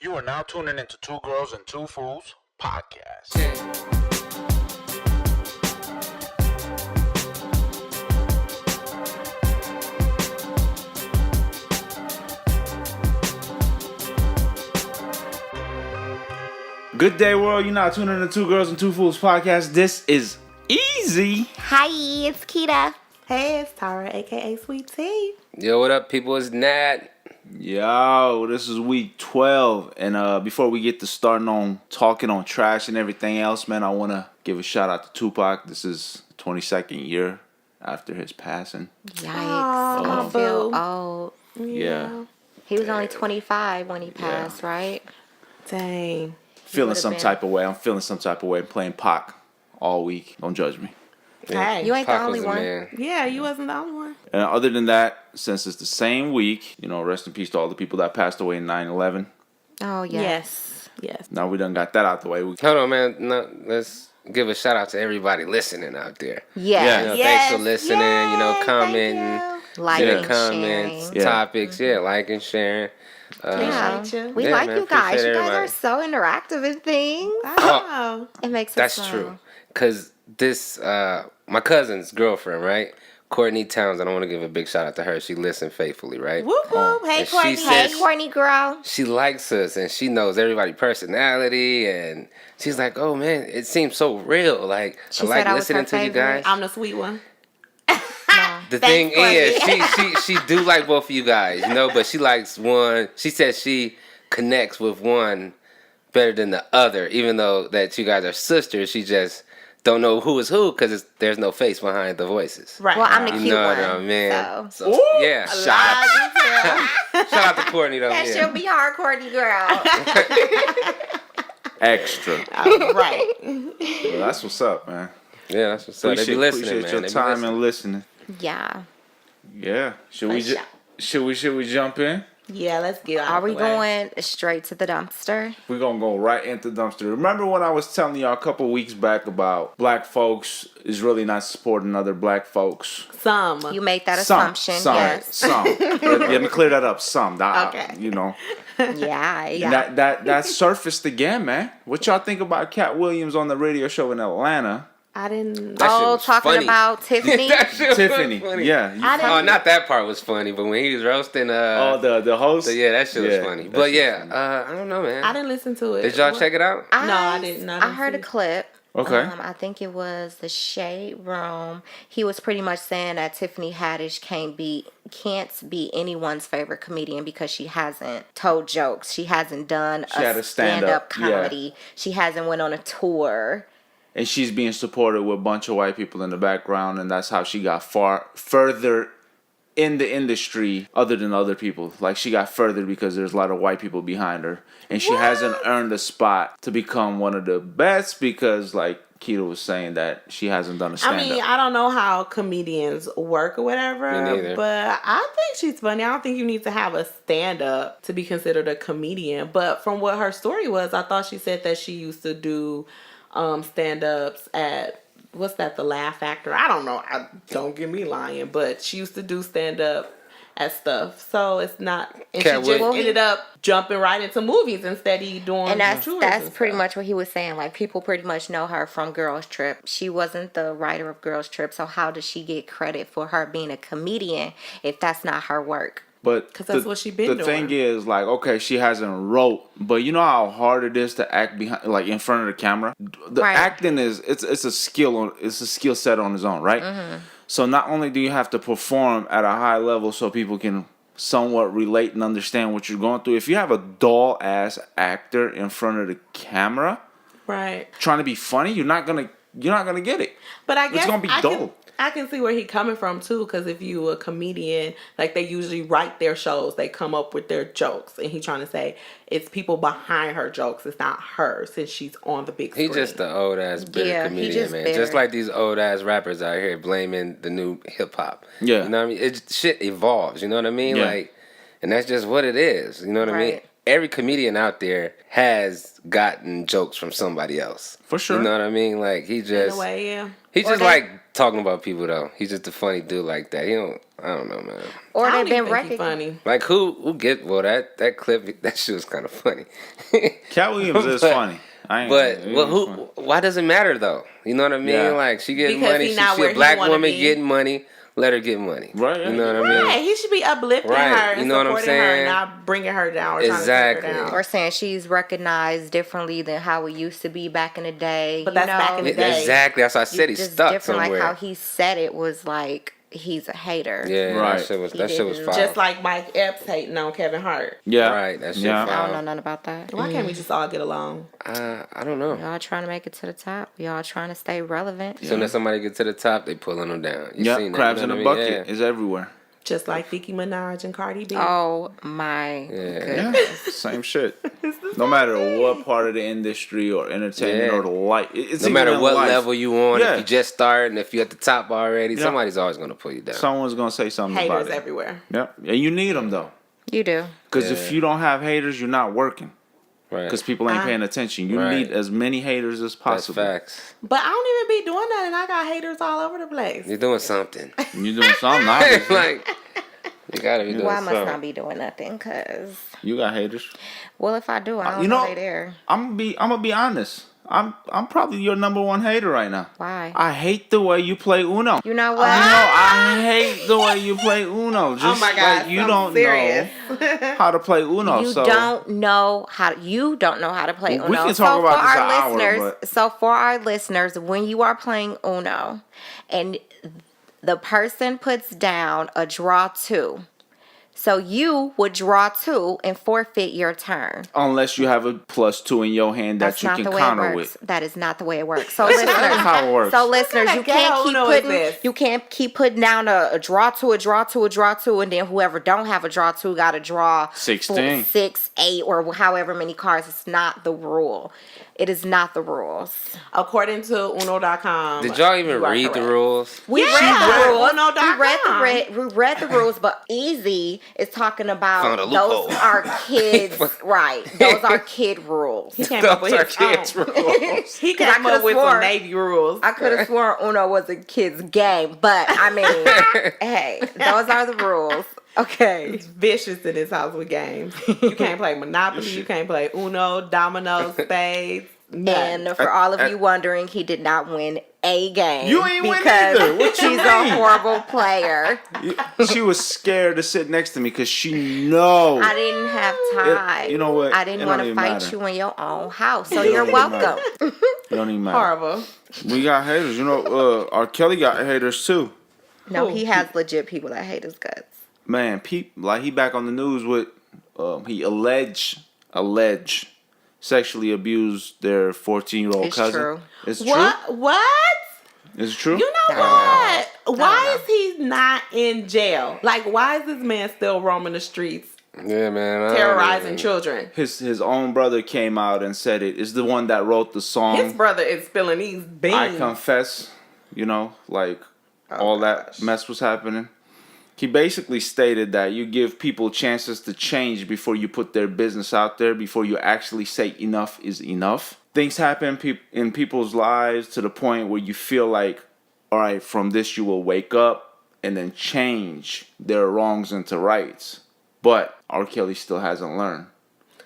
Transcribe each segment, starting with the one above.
You are now tuning into Two Girls and Two Fools podcast. Good day, world. You're now tuning into Two Girls and Two Fools podcast. This is easy. Hi, it's Keita. Hey, it's Tara, aka Sweet Tea. Yo, what up, people? It's Nat. Yo, this is week 12. And before we get to starting on talking on trash and everything else, man, I want to give a shout out to Tupac. This is the 22nd year after his passing. Yikes. I feel old. Yeah. He was only 25 when he passed, right? Dang. Feeling some type of way. I'm feeling some type of way playing Pac all week. Don't judge me. Hey. You ain't Pac the only was one. man. Yeah, you wasn't the only one. And other than that, since it's the same week, rest in peace to all the people that passed away in 9/11. Oh, yeah. Yes. Now we done got that out the way. Hold on, man. No, let's give a shout out to everybody listening out there. Yes. Thanks for listening. Commenting, Liking, comments, sharing. topics. liking, sharing. Yeah. you. We Yeah, like man, you guys. appreciate You guys everybody. are so interactive in things. Oh. It makes us That's smile. true. Because this, my cousin's girlfriend, right? Courtney Towns. I don't want to give a big shout out to her. She listened faithfully, right? Whoop whoop. Hey, And she Courtney. said- Hey, Courtney girl. She likes us and she knows everybody's personality, and she's like, "Oh man, it seems so real. Like She I like said I was listening her to you favorite. guys." I'm the sweet one. The Thanks, thing is, Courtney. she do like both of you guys, but she likes one. She says she connects with one better than the other, even though that you guys are sisters. She just don't know who is who because there's no face behind the voices. Right. Well, I'm the You cute know one. what I mean? So. So, yeah, shout out to Courtney though. That Yeah. she'll be hard, Courtney girl. Extra. Right. Well, that's what's up, man. Yeah, that's what's up. They be listening, appreciate man. your They be time listening. and listening. Yeah. Yeah. Should we jump in? Yeah, let's get out Are of we the way. going straight to the dumpster? We're going to go right into the dumpster. Remember when I was telling y'all a couple weeks back about black folks is really not supporting other black folks? Some. You made that assumption, yes. Some. Let me clear that up. Some. Okay. Yeah. That surfaced again, man. What y'all think about Cat Williams on the radio show in Atlanta? I didn't. That shit Oh, was talking funny. about Tiffany? That shit was Tiffany. funny. Yeah. I didn't. Oh, not that part was funny, but when he was roasting, The host? yeah, that shit was Yeah, funny. that But shit yeah, was funny. I don't know, man. I didn't listen to it. Did y'all What? check it out? No, I didn't. I I didn't heard see a it. clip. Okay. I think it was the Shade Room. He was pretty much saying that Tiffany Haddish can't be anyone's favorite comedian because she hasn't told jokes. She hasn't done had a a stand-up, comedy. She hasn't went on a tour. And she's being supported with a bunch of white people in the background, and that's how she got further in the industry other than other people. Like, she got further because there's a lot of white people behind her. And she hasn't earned a spot to become one of the best because, like Keita was saying, that she hasn't done a stand-up. I mean, I don't know how comedians work or whatever, Me neither. but I think she's funny. I don't think you need to have a stand-up to be considered a comedian. But from what her story was, I thought she said that she used to do stand-ups at, what's that, the Laugh Factor? I don't know. Don't get me lying, but she used to do stand-up at stuff. So it's not, and Cat she just Williams. ended up jumping right into movies instead of doing And that's tours and pretty stuff. much what he was saying. Like, people pretty much know her from Girls Trip. She wasn't the writer of Girls Trip, so how does she get credit for her being a comedian if that's not her work? But 'Cause that's what she been The thing doing. is, like, okay, she hasn't wrote, but you know how hard it is to act behind, like, in front of the camera. The Right. acting is it's a skill set on its own, right? Mm-hmm. So not only do you have to perform at a high level so people can somewhat relate and understand what you're going through. If you have a dull ass actor in front of the camera Right. trying to be funny, you're not gonna get it. But I guess It's gonna be dull. I can see where he coming from too, because if you a comedian, like they usually write their shows, they come up with their jokes, and he trying to say it's people behind her jokes, it's not her, since she's on the big screen. He's just an old ass bitter Yeah, he comedian, just man. bitter. Just like these old ass rappers out here blaming the new hip hop. Yeah. You know what I mean? Shit evolves, you know what I mean? Yeah. Like, and that's just what it is. You know what I mean? Right. every comedian out there has gotten jokes from somebody else. For sure. You know what I mean? Like, he just... In a way, yeah. He just like talking about people, though. He's just a funny dude like that. I don't know, man. Or I they've don't even been think he recognized. funny. Like, who get... Well, that clip, that shit was kind of funny. Cat Williams is funny. Why does it matter, though? You know what I mean? Yeah. Like, she getting Because money. he She not where a he black wanna woman be. getting money. Let her get money. Right, You know what I mean? Right, he should be uplifting Right, her and you know what I'm supporting her saying? and not bringing her down or Exactly. trying to take her down. Or saying she's recognized differently than how it used to be back in the day. But that's back in the day. Exactly. That's why I said he's Just stuck different, somewhere. like how he said it was like he's a hater. Yeah, Right. that shit was didn't- fire. Just like Mike Epps hating on Kevin Hart. Yeah. Right, that shit Yeah. fire. I don't know nothing about that. Why can't we just all get along? I don't know. Y'all trying to make it to the top. Y'all trying to stay relevant. As soon as somebody gets to the top, they pulling them down. You Yeah, seen that, crabs you know in a what I mean? bucket is everywhere. Just like Nicki Minaj and Cardi B. Oh my Yeah, goodness. same shit. No matter what part of the industry or entertainment Yeah. or the life, it's No even matter in what life. level you on, Yeah. if you just starting, if you're at the top already, Yeah. somebody's always gonna pull you down. Someone's gonna say something about Haters it. everywhere. Yep, and you need them though, You do. because if you don't have haters, you're not working. Right. Because people ain't paying attention. You Right. need as many haters as That's possible. facts. But I don't even be doing that, and I got haters all over the place. You're doing something. You doing something? Obviously. Like, you gotta be doing Well, I must something. not be doing nothing, cause You got haters. well, if I do, I don't You know know- they there. I'm gonna be honest. I'm probably your number one hater right now. Why? I hate the way you play Uno. You know what? I hate the way you play Uno. Just my God, like you I'm don't serious. know how to play Uno. You so don't know how to play Uno. We can talk about this an hour, listeners, but- so for our listeners, when you are playing Uno, and the person puts down a draw 2, so you would draw 2 and forfeit your turn. unless you have a +2 in your hand that That's you not can the way counter it works. with. That is not the way it works. So That's listeners, how it works. so listeners, kind you of can't ghetto keep Uno is putting this? you can't keep putting down a draw 2, a draw 2, a draw 2, and then whoever don't have a draw 2 got to draw 16. 6, 8, or however many cards. It's not the rule. It is not the rules. According to Uno.com. Did y'all even you are read the correct. rules? We Yeah, read the rules. Uno.com. We read the rules, but Easy is talking about Found a loophole. those are kids, right? Those are kid rules. He came up with Those are his kids' own. rules. He I came could've up with sworn- some Navy rules. I could have sworn Uno was a kid's game, but I mean, hey, those are the rules. Okay. It's vicious in his house with games. You can't play Monopoly. You can't play Uno, Domino, Spades. Nothing. And for all of you wondering, he did not win a game. You ain't win because either. What you she's mean? a horrible player. She was scared to sit next to me because she know. I didn't have time. you know what? I It didn't don't want to even fight matter. you in your own house, so It you're don't even matter. welcome. It don't even matter. Horrible. We got haters. You know, R. Kelly got haters too. No, Who? he has legit people that hate his guts. Man, like he back on the news with he allege sexually abused their 14-year-old It's cousin. true. It's What? What? true. It's true. You know No. what? Why No. is he not in jail? Like, why is this man still roaming the streets, Yeah, man. I don't terrorizing even- children? His own brother came out and said it. It's the one that wrote the song. His brother is spilling these beans. I confess. You know, like all that mess was happening. He basically stated that you give people chances to change before you put their business out there, before you actually say enough is enough. Things happen in people's lives to the point where you feel like, all right, from this you will wake up and then change their wrongs into rights. But R. Kelly still hasn't learned.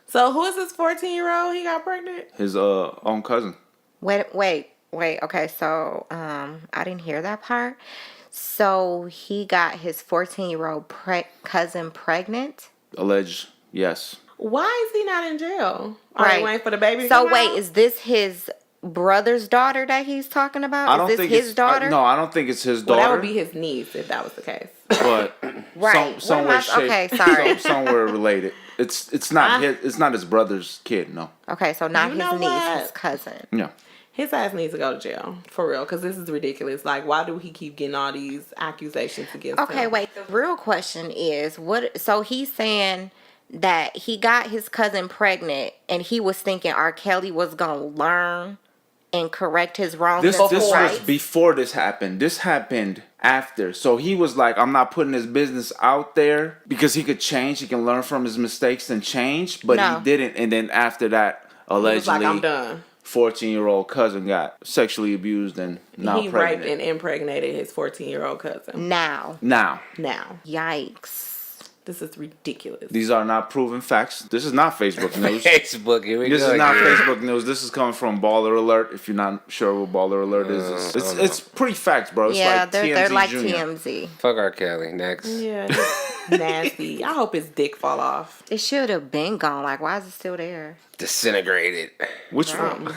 So who is this 14-year-old? He got pregnant? His own cousin. Wait. Okay, so I didn't hear that part. So he got his 14-year-old cousin pregnant. Alleged, yes. Why is he not in jail? Are Right. they waiting for the baby to So come wait, out? is this his brother's daughter that he's talking about? Is this his daughter? No, I don't think it's his Well, daughter. that would be his niece if that was the case. But Right. What somewhere, am I- shape, okay, sorry. somewhere related. It's not it's not his brother's kid. No, Okay, so not You know his niece, what? his cousin. no. His ass needs to go to jail. For real. Because this is ridiculous. Like, why do he keep getting all these accusations against him? Okay, wait. The real question is what? So he's saying that he got his cousin pregnant, and he was thinking R. Kelly was gonna learn and correct his wrongs This and his was rights. before this happened. This happened after. So he was like, I'm not putting his business out there because he could change. He can learn from his mistakes and change. But No. he didn't. And then after that, He was allegedly, like, I'm done. 14-year-old cousin got sexually abused and now He pregnant. raped and impregnated his 14-year-old cousin. Now. Now, Yikes. This is ridiculous. these are not proven facts. This is not Facebook news. Facebook, here we This go. is not again. Facebook news. This is coming from Baller Alert. If you're not sure what Baller Alert is, it's pretty facts, bro. It's Yeah, like they're TMZ like Junior. TMZ. Fuck R. Kelly. Next. Yeah, it's nasty. I hope his dick fall off. It should have been gone. Like, why is it still there? Disintegrated. Which one?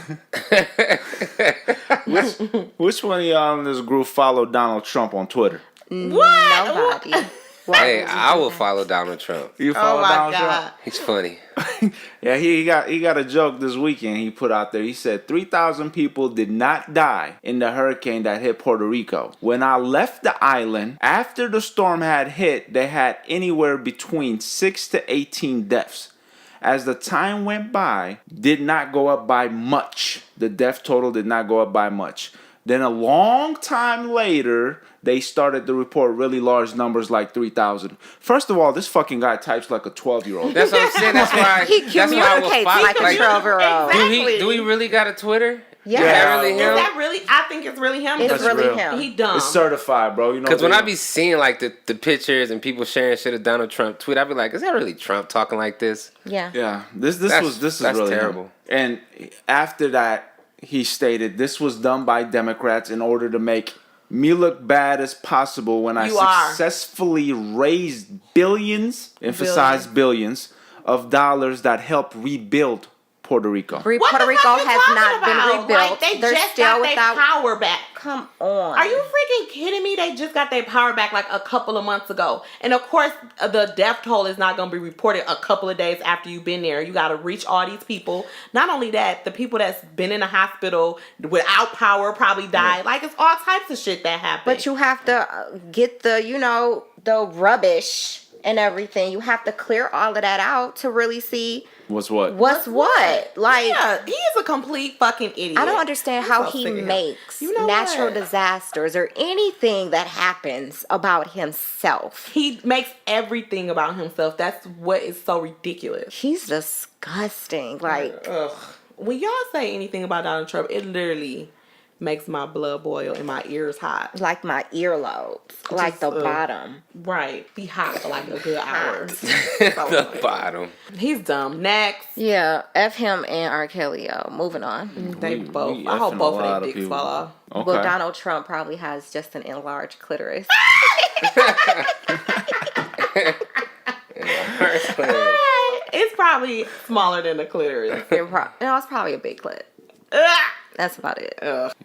Which one of y'all in this group followed Donald Trump on Twitter? What? Nobody. Why Hey, would you I do will that? follow Donald Trump. You Oh follow my Donald God. He's funny. Trump? Yeah, he got a joke this weekend. He put out there. He said 3,000 people did not die in the hurricane that hit Puerto Rico. When I left the island after the storm had hit, they had anywhere between 6 to 18 deaths. As the time went by, did not go up by much. The death total did not go up by much. Then a long time later, they started to report really large numbers like 3,000. First of all, this fucking guy types like a 12-year-old. That's what I'm saying. That's why. He that's why I will communicates fight. like a 12-year-old. Exactly. Do he really got a Twitter? Yeah. Is that really Is him? that really? I think it's really him. It's That's really real. him. He dumb. It's certified, bro. You know. Because when they- I be seeing like the pictures and people sharing shit of Donald Trump tweet, I be like, is that really Trump talking like this? Yeah. Yeah, this That's is terrible. really terrible. And after that, he stated this was done by Democrats in order to make me look bad as possible when I You are. successfully raised billions, emphasize billions, of dollars that helped rebuild Puerto Rico. What Puerto the Rico fuck you has talking not about? been rebuilt. Like, they They're just still got without their power back. Come on. Are you freaking kidding me? They just got their power back like a couple of months ago. And of course, the death toll is not going to be reported a couple of days after you've been there. You got to reach all these people. Not only that, the people that's been in the hospital without power probably died. Like, it's all types of shit that happened. But you have to get the, the rubbish and everything. You have to clear all of that out to really see What's what? what's what. Like, Yeah, he is a complete fucking idiot. I don't understand I'm how so he sick of him. makes You know natural what? disasters or anything that happens about himself. He makes everything about himself. That's what is so ridiculous. He's disgusting. Like, Ugh. When y'all say anything about Donald Trump, it literally makes my blood boil and my ears hot. like my earlobes, like the bottom. Right. Be hot for like a good hour. The bottom. He's dumb. Next. Yeah, F him and R. Kelly, yo. Moving on. They We both. I hope effing both a of lot their dicks people. fall off. Okay. Well, Donald Trump probably has just an enlarged clitoris. It's probably smaller than the clitoris. No, it's probably a big clit. Ugh. That's about it.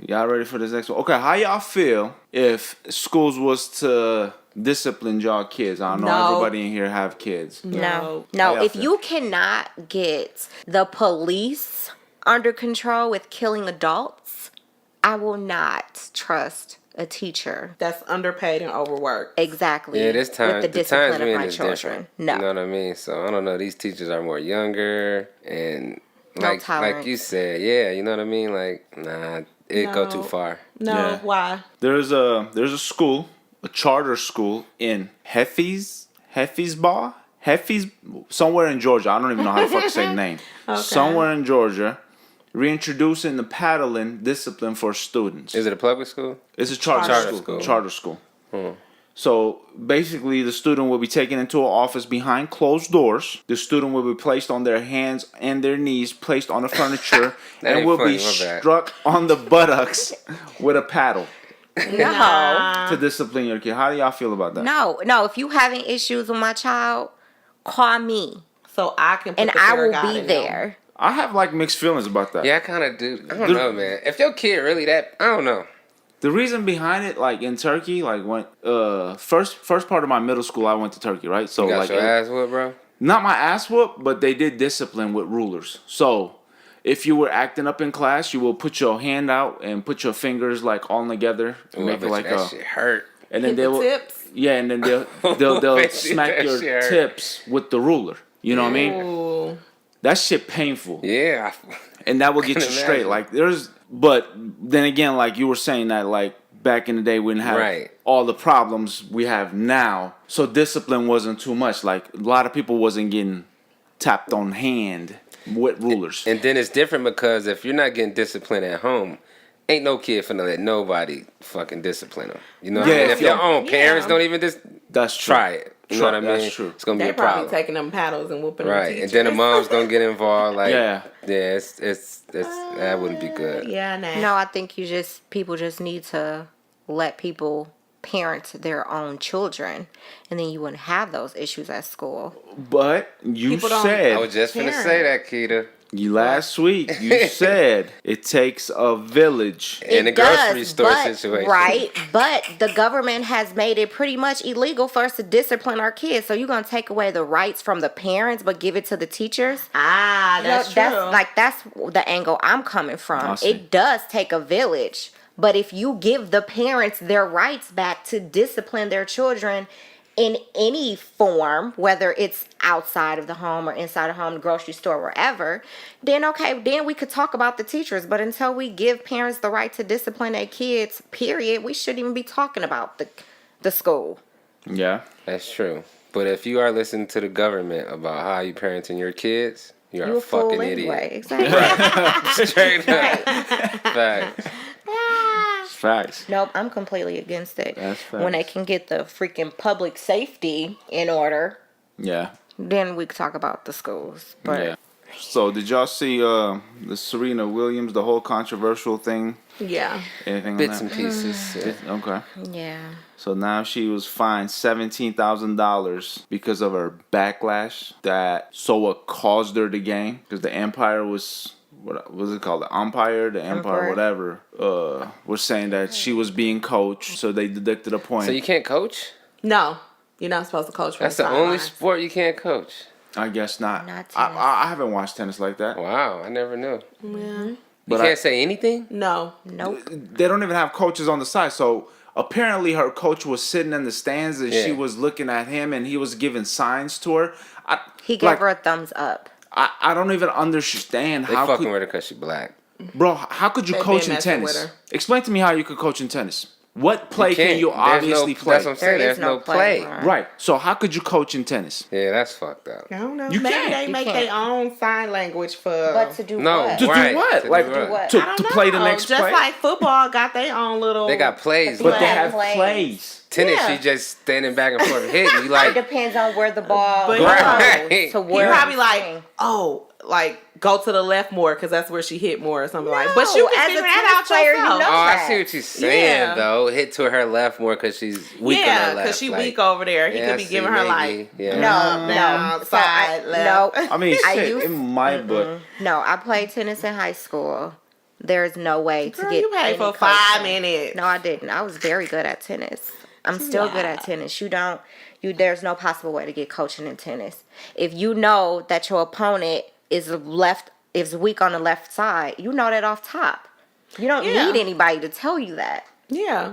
Y'all ready for this next one? Okay, how y'all feel if schools was to discipline y'all kids? I don't know No. everybody in here have kids. No. How y'all If feel? you cannot get the police under control with killing adults, I will not trust a teacher. That's underpaid and overworked. Exactly. Yeah, this time with the the times discipline we of in my is children. different. No. You know what I mean? So I don't know. These teachers are more younger and No like tolerance. you said, yeah. You know what I mean? Like, nah, it go too No. far. No, Yeah. why? There's a school, a charter school in Heffisbaugh, somewhere in Georgia. I don't even know how to fucking say the name. Okay. Somewhere in Georgia, reintroducing the paddling discipline for students. Is it a public school? It's a charter Charter school. school. Charter school. So basically, the student will be taken into an office behind closed doors. The student will be placed on their hands and their knees, placed on the furniture, That and ain't will funny, be my bad. struck on the buttocks with a paddle No. to discipline your kid. How do y'all feel about that? No. If you having issues with my child, call me So I can put and the I fear of will God be in them. there. I have like mixed feelings about that. Yeah, I kind of do. I don't know, man. If your kid really that, I don't know. The reason behind it, like in Turkey, like when first part of my middle school, I went to Turkey, right? So You got like your ass whooped, bro? not my ass whoop, but they did discipline with rulers. So if you were acting up in class, you will put your hand out and put your fingers like all together and Ooh, I make it bet like you that shit hurt. and then Hit they the will tips. yeah, and then they'll Bet you smack that your shit hurt. tips with the ruler. You know what I mean? Ooh. that shit painful. Yeah. And that will get you Can straight. imagine. But then again, like you were saying that like back in the day we didn't have all the problems we have now. So discipline wasn't too much. Like a lot of people wasn't getting tapped on hand with rulers. And then it's different because if you're not getting disciplined at home, ain't no kid finna let nobody fucking discipline them. You know what I mean? If your own parents don't even that's true. try it. You know what I mean? That's true. It's gonna be They a problem. probably taking them paddles and whooping them. Right, and then the mom's gonna get involved. Like, Yeah. it's that wouldn't be good. Yeah, nah. No, I think people just need to let people parent their own children, and then you wouldn't have those issues at school. But you People don't- said I was just finna say that, Keita. last week you said it takes a village. In the It grocery does, store but- situation. Right, but the government has made it pretty much illegal for us to discipline our kids. So you're going to take away the rights from the parents but give it to the teachers? That's true. That's the angle I'm coming I from. see. It does take a village. But if you give the parents their rights back to discipline their children in any form, whether it's outside of the home or inside the home, the grocery store, wherever, then okay, then we could talk about the teachers. But until we give parents the right to discipline their kids, period, we shouldn't even be talking about the school. Yeah. That's true. But if you are listening to the government about how you parenting your kids, you're You a a fool fucking anyway. idiot. Exactly. Straight up. Facts. Facts. Nope, I'm completely against it. That's When they facts. can get the freaking public safety in order, Yeah. then we could talk about the schools. But Yeah. So did y'all see the Serena Williams, the whole controversial thing? Yeah. Anything Bits on and that? pieces. Yeah. Okay. yeah. So now she was fined $17,000 because of her backlash that Soa caused her the game because the Empire was what was it called? The Empire, the Empire, Empire. whatever. Was saying that she was being coached, so they deducted a point. So you can't coach? No, you're not supposed to coach. From That's the sidelines. only sport you can't coach. I guess not. Not tennis. I haven't watched tennis like that. Wow, I never knew. Yeah. You But can't say anything? No. Nope. They don't even have coaches on the side. So apparently her coach was sitting in the stands and she Yeah. was looking at him and he was giving signs to her. He gave her a thumbs up. I don't even understand They how fucking could, with her because she black. bro, how could you They coach been in messing with tennis? her. Explain to me how you could coach in tennis. What play can can't. you There's obviously no, play? That's what I'm saying. There is There's no no play. play. Right. So how could you coach in tennis? Yeah, that's fucked up. I don't know. You Maybe can't. they You make can't. their own sign language for. But to do No. what? To Right. do what? To Like do what? to, I don't to play the know. next Just play? like football got their own little. They got plays, but though. they Yeah, have plays. plays. Tennis, Yeah. you just standing back and forth hitting. You It like, depends on where the ball But goes. Right. To He where probably it's like, going. oh, like go to the left more because that's where she hit more or something like. No, But you can as a figure tennis that out player, you yourself. know. oh, I that. see what you're saying, Yeah. though. Hit to her left more because she's weak on Yeah, her left. because she like, weak over there. He yeah, could I be see, giving her maybe. like Yeah. No, down, no. side, left. No, I mean, I shit, used- it might, but no. I played tennis in high school. There's no way to Girl, get you paid any for coaching. 5 minutes. No, I didn't. I was very good at tennis. I'm still good at tennis. There's no possible way to get coaching in tennis. If you know that your opponent is weak on the left side, you know that off top. You don't Yeah. need anybody to tell you that. Yeah,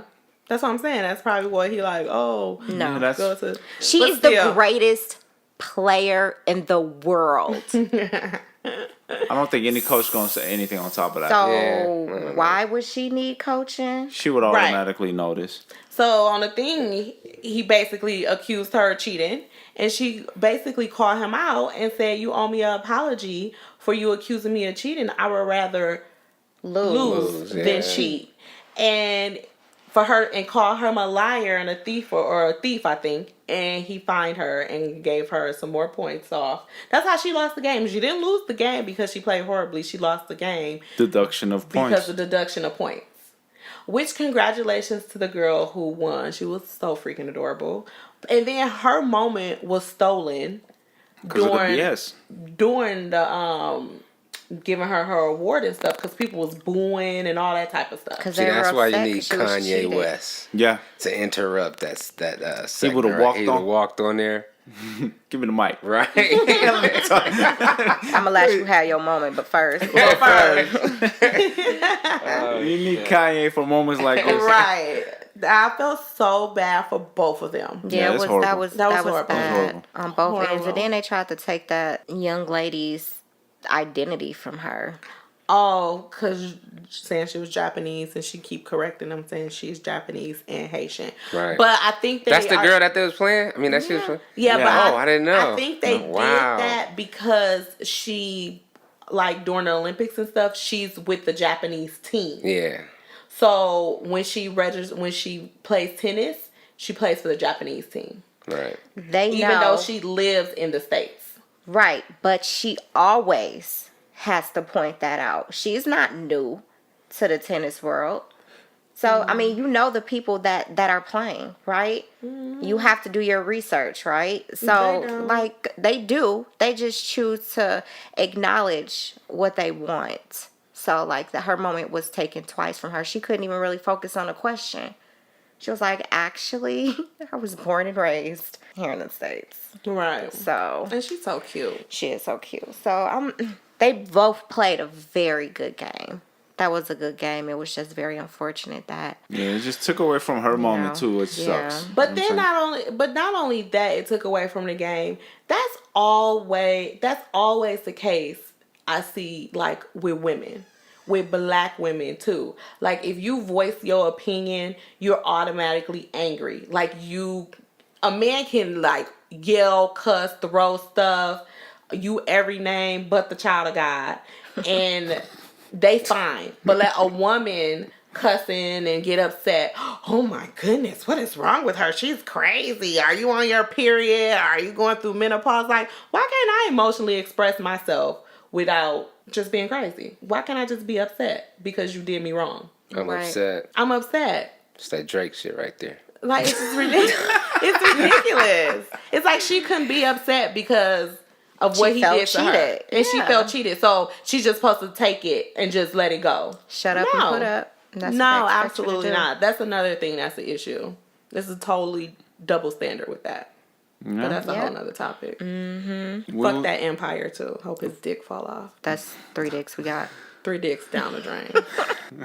that's what I'm saying. That's probably what he like. Oh, No. yeah, that's go to. She But is the still. greatest player in the world. I don't think any coach gonna say anything on top of that. So Yeah. why would she need coaching? She would Right. automatically notice. So on the thing, he basically accused her of cheating, and she basically called him out and said, "You owe me an apology for you accusing me of cheating. I would rather lose yeah. than cheat." And for her, and call her a liar and a thief, or a thief, I think. And he fined her and gave her some more points off. That's how she lost the game. She didn't lose the game because she played horribly. She lost the game Deduction of points. because of deduction of points. Which, congratulations to the girl who won. She was so freaking adorable. And then her moment was stolen 'Cause of the during BS. during the giving her award and stuff, because people was booing and all that type of stuff. Because See, they were that's why you upset need 'cause she was Kanye cheating. West Yeah. to interrupt that He would've segment, walked He would've on. walked on there. Give me the mic. Right. I'm gonna let you have your moment, but first, You need Kanye for moments like this. Right. I felt so bad for both of them. yeah, that's that horrible. was That was horrible. bad Horrible. on both ends. Horrible. And then they tried to take that young lady's identity from her. Oh, because saying she was Japanese and she keep correcting them saying she's Japanese and Haitian. Right. But I think That's the girl that they was playing? I mean, that she was playing? Yeah, but I didn't know. I think they did that because she, like, during the Olympics and stuff, she's with the Japanese team. Yeah. So when she plays tennis, she plays for the Japanese team. Right. Even though she lives in the States. Right, but she always has to point that out. She's not new to the tennis world. So, I mean, you know the people that are playing, right? You have to do your research, right? So, like, they do. They just choose to acknowledge what they want. So, like, her moment was taken twice from her. She couldn't even really focus on the question. She was like, actually, I was born and raised here in the States. Right. So. And she's so cute. She is so cute. So, they both played a very good game. That was a good game. It was just very unfortunate that. Yeah, it just took away from her moment too. It sucks. But then not only that, it took away from the game. That's always the case. I see, like, with women, with black women too. Like, if you voice your opinion, you're automatically angry. Like, a man can, like, yell, cuss, throw stuff, you every name but the child of God, and they fine. But let a woman cussing and get upset. Oh my goodness, what is wrong with her? She's crazy. Are you on your period? Are you going through menopause? Like, why can't I emotionally express myself without just being crazy? Why can't I just be upset because you did me wrong? I'm upset. I'm upset. It's that Drake shit right there. Like, it's just ridiculous. It's ridiculous. It's like she couldn't be upset because of what he did to her. And she felt cheated. So she's just supposed to take it and just let it go. Shut up and put up. No, absolutely not. That's another thing that's the issue. This is totally double standard with that. Yeah. But that's a whole nother topic. Mm-hmm. Fuck that empire too. Hope his dick fall off. That's 3 dicks we got. 3 dicks down the drain.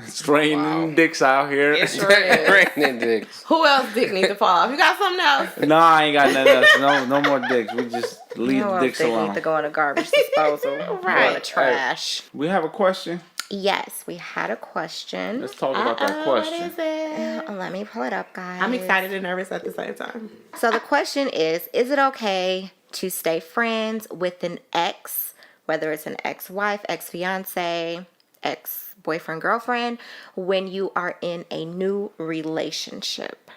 It's raining dicks out here. It sure is. Raining dicks. Who else dick needs to fall off? You got something else? No, I ain't got nothing else. No more dicks. We just leave the dicks alone. They need to go in a garbage disposal. Right. Go in the trash. We have a question. Yes, we had a question. Let's talk about that question. What is it? Let me pull it up, guys. I'm excited and nervous at the same time. So the question is it okay to stay friends with an ex, whether it's an ex-wife, ex-fiance, ex-boyfriend, girlfriend, when you are in a new relationship?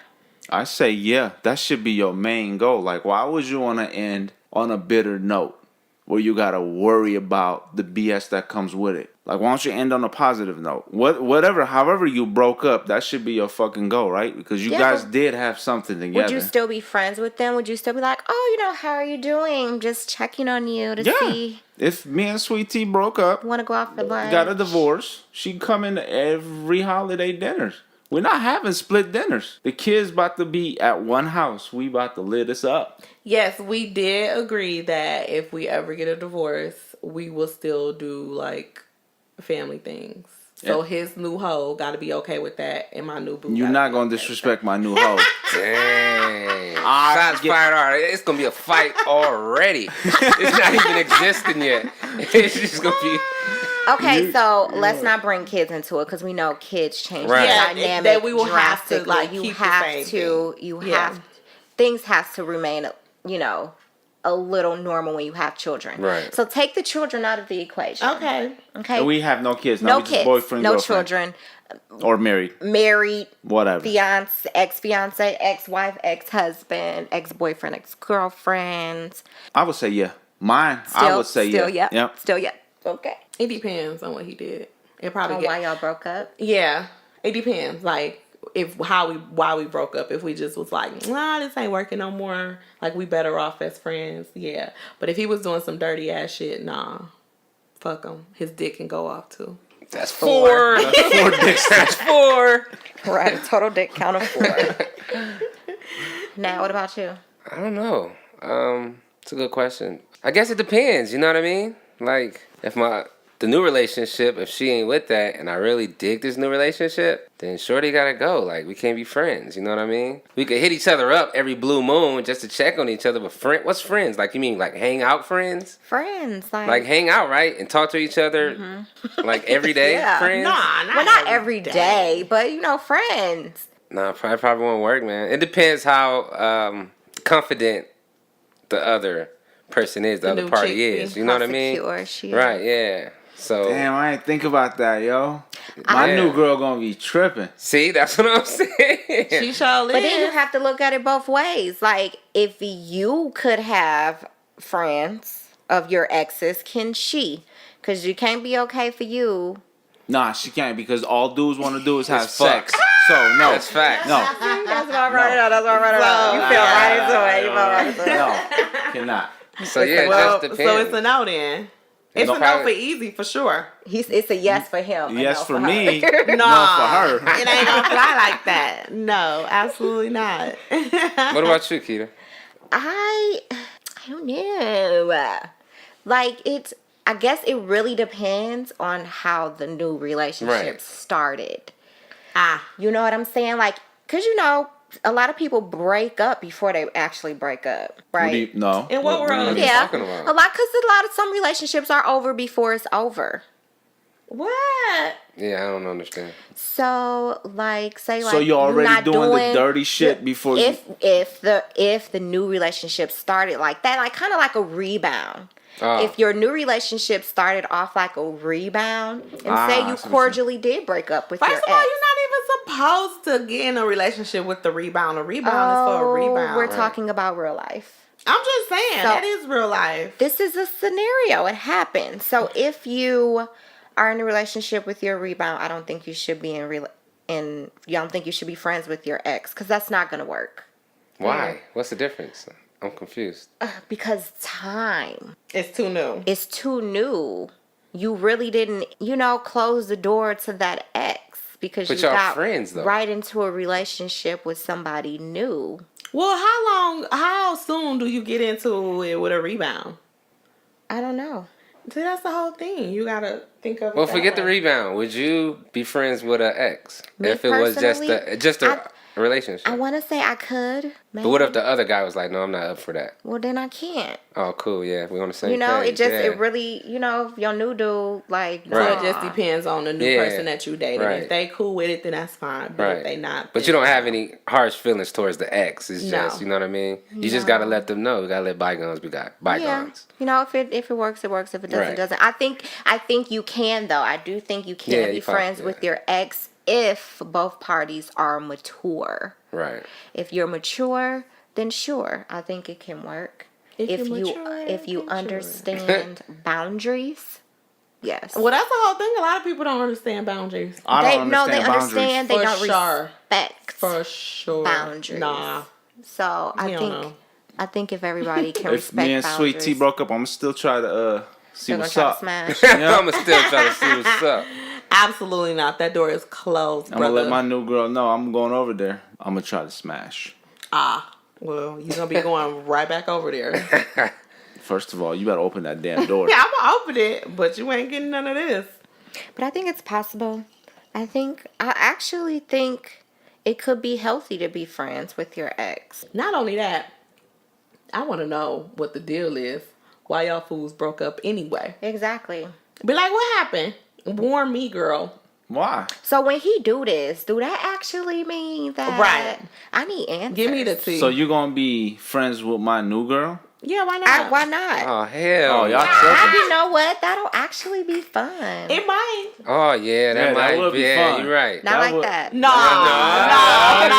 I say, yeah, that should be your main goal. Like, why would you want to end on a bitter note where you got to worry about the BS that comes with it? Like, why don't you end on a positive note? However you broke up, that should be your fucking goal, right? Because you guys did have something together. Would you still be friends with them? Would you still be like, oh, how are you doing? Just checking on you to see. If me and Sweet Tea broke up, want to go out for lunch, got a divorce, she'd come into every holiday dinners. We're not having split dinners. The kids about to be at one house. We about to lit this up. Yes, we did agree that if we ever get a divorce, we will still do, like, family things. So his new hoe got to be okay with that, and my new boo. You're not going to disrespect my new hoe. Dang. Shots fired already. It's going to be a fight already. It's not even existing yet. It's just going to be... Okay, so let's not bring kids into it because we know kids change the dynamic that we will have to, like, things have to remain, a little normal when you have children. Right. So take the children out of the equation. Okay. And we have no kids. No kids. Just boyfriend, no girlfriend. Children. Or married. Whatever. Fiance, ex-fiance, ex-wife, ex-husband, ex-boyfriend, ex-girlfriend. I would say yeah. Mine, I would say still yeah. Yep. Still yeah. Okay. It depends on what he did. It probably why y'all broke up? Yeah. It depends. Like, why we broke up. If we just was like, nah, this ain't working no more. Like, we better off as friends. Yeah. But if he was doing some dirty ass shit, nah. Fuck him. His dick can go off too. That's 4. That's 4 dicks. That's 4. Right. A total dick count of 4. Now, what about you? I don't know. It's a good question. I guess it depends. You know what I mean? Like, if the new relationship, if she ain't with that, and I really dig this new relationship, then shorty gotta go. Like, we can't be friends. You know what I mean? We could hit each other up every blue moon just to check on each other. But what's friends? Like, you mean like hang out friends? Friends, Like hang out, right? And talk to each other like every day. Yeah. Friends. Not every day, but friends. Nah, probably won't work, man. It depends how confident the other person is, the other party is. You know what I mean? Secure she is. Right, yeah. So Damn, I ain't think about that, yo. My new girl gonna be tripping. See, that's what I'm saying. She sure But then you have to look at it both ways. Like, if you could have friends of your exes, can she? Because you can't be okay for you. Nah, she can't because all dudes want to do is have It's fuck. sex. So no, That's facts. no, That's what I'm right now. That's what I'm right now. You feel right into it. You feel right into it. no, cannot. So yeah, it Well, just so depends. it's a no then. It's a no probably- for easy for sure. It's a yes for him. a Yes no for her. me, No, no for her. It ain't gonna fly like that. No, absolutely not. What about you, Keita? I don't know. Like, I guess it really depends on how the new relationship Right. started. You know what I'm saying? Like, because a lot of people break up before they actually break up, right? No. In what world? What are you Yeah, talking about? some relationships are over before it's over. What? Yeah, I don't understand. So, like, say, like, So you're already not doing the dirty shit before you. if the new relationship started like that, like kind of like a rebound. Oh. If your new relationship started off like a rebound, and say I see you what you're cordially did break up with First your of all, ex. you're not even supposed to get in a relationship with the rebound. A rebound is for a rebound. We're talking about real life. I'm just saying, So- that is real life. This is a scenario. It happens. So if you are in a relationship with your rebound, I don't think you should be you don't think you should be friends with your ex, because that's not going to work. Why? What's the difference? I'm confused. Because time. It's too new. It's too new. You really didn't, close the door to that ex because But you y'all got friends, though. right into a relationship with somebody new. Well, how soon do you get into it with a rebound? I don't know. See, that's the whole thing. You gotta think of it. Well, that forget the way. rebound. Would you be friends with an ex Me if it was personally, just a relationship? I want to say I could. But what if the other guy was like, "No, I'm not up for that." Well, then I can't. Oh, cool. Yeah, we on the same page. It really, if your new dude, like, So Right. it just depends on the new Yeah. person that you dated. Right. If they cool with it, then that's fine. But Right. if they not, But you don't have any harsh feelings towards the ex. It's just, you know what I mean? You just got to let them know. You got to let bygones be bygones. Yeah. If it works, it works. If it doesn't, Right. it doesn't. I think you can, though. I do think you can Yeah, be you probably friends can. with your ex if both parties are mature. Right. If you're mature, then sure, I think it can work. If you're mature, if you then sure. understand boundaries, yes. Well, that's the whole thing. A lot of people don't understand boundaries. I don't they understand boundaries. understand. They For don't sure. respect For sure. boundaries. Nah. So You don't know. I think if everybody can If respect me and Sweet boundaries, T broke up, I'm still try to see they're gonna what's try to up. smash. Yeah. I'm going to still try to see what's up. Absolutely not. That door is closed, I'm brother. gonna let my new girl know I'm going over there. I'm gonna try to smash. Well, you're going to be going right back over there. First of all, you better open that damn door. Yeah, I'm going to open it, but you ain't getting none of this. But I think it's possible. I actually think it could be healthy to be friends with your ex. Not only that, I want to know what the deal is. Why y'all fools broke up anyway? Exactly. Be like, what happened? Warn me, girl. Why? So when he do this, do that actually mean that? Right. I need answers. Give me the tea. So you gonna be friends with my new girl? Yeah, why not? Why not? Oh, hell. Oh, y'all Ah, tripping. you know what? That'll actually be fun. It might. Oh, yeah, that Yeah, that might would be. be Yeah, fun. you're right. Not that like would- that. No. I like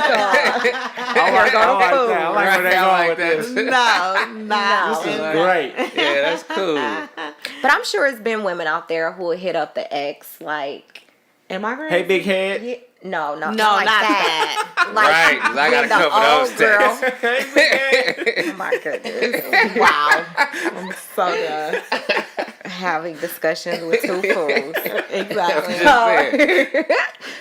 that. I like where they going with this. No. This is great. Yeah, that's cool. But I'm sure it's been women out there who will hit up the ex like, Am I great? Hey, big head. yeah, no, No, not like not that. Like, Right, 'cause I when got a the couple of old those girl. texts. Oh my goodness. Wow. I'm so done. Having discussions with two fools. Exactly. Just saying.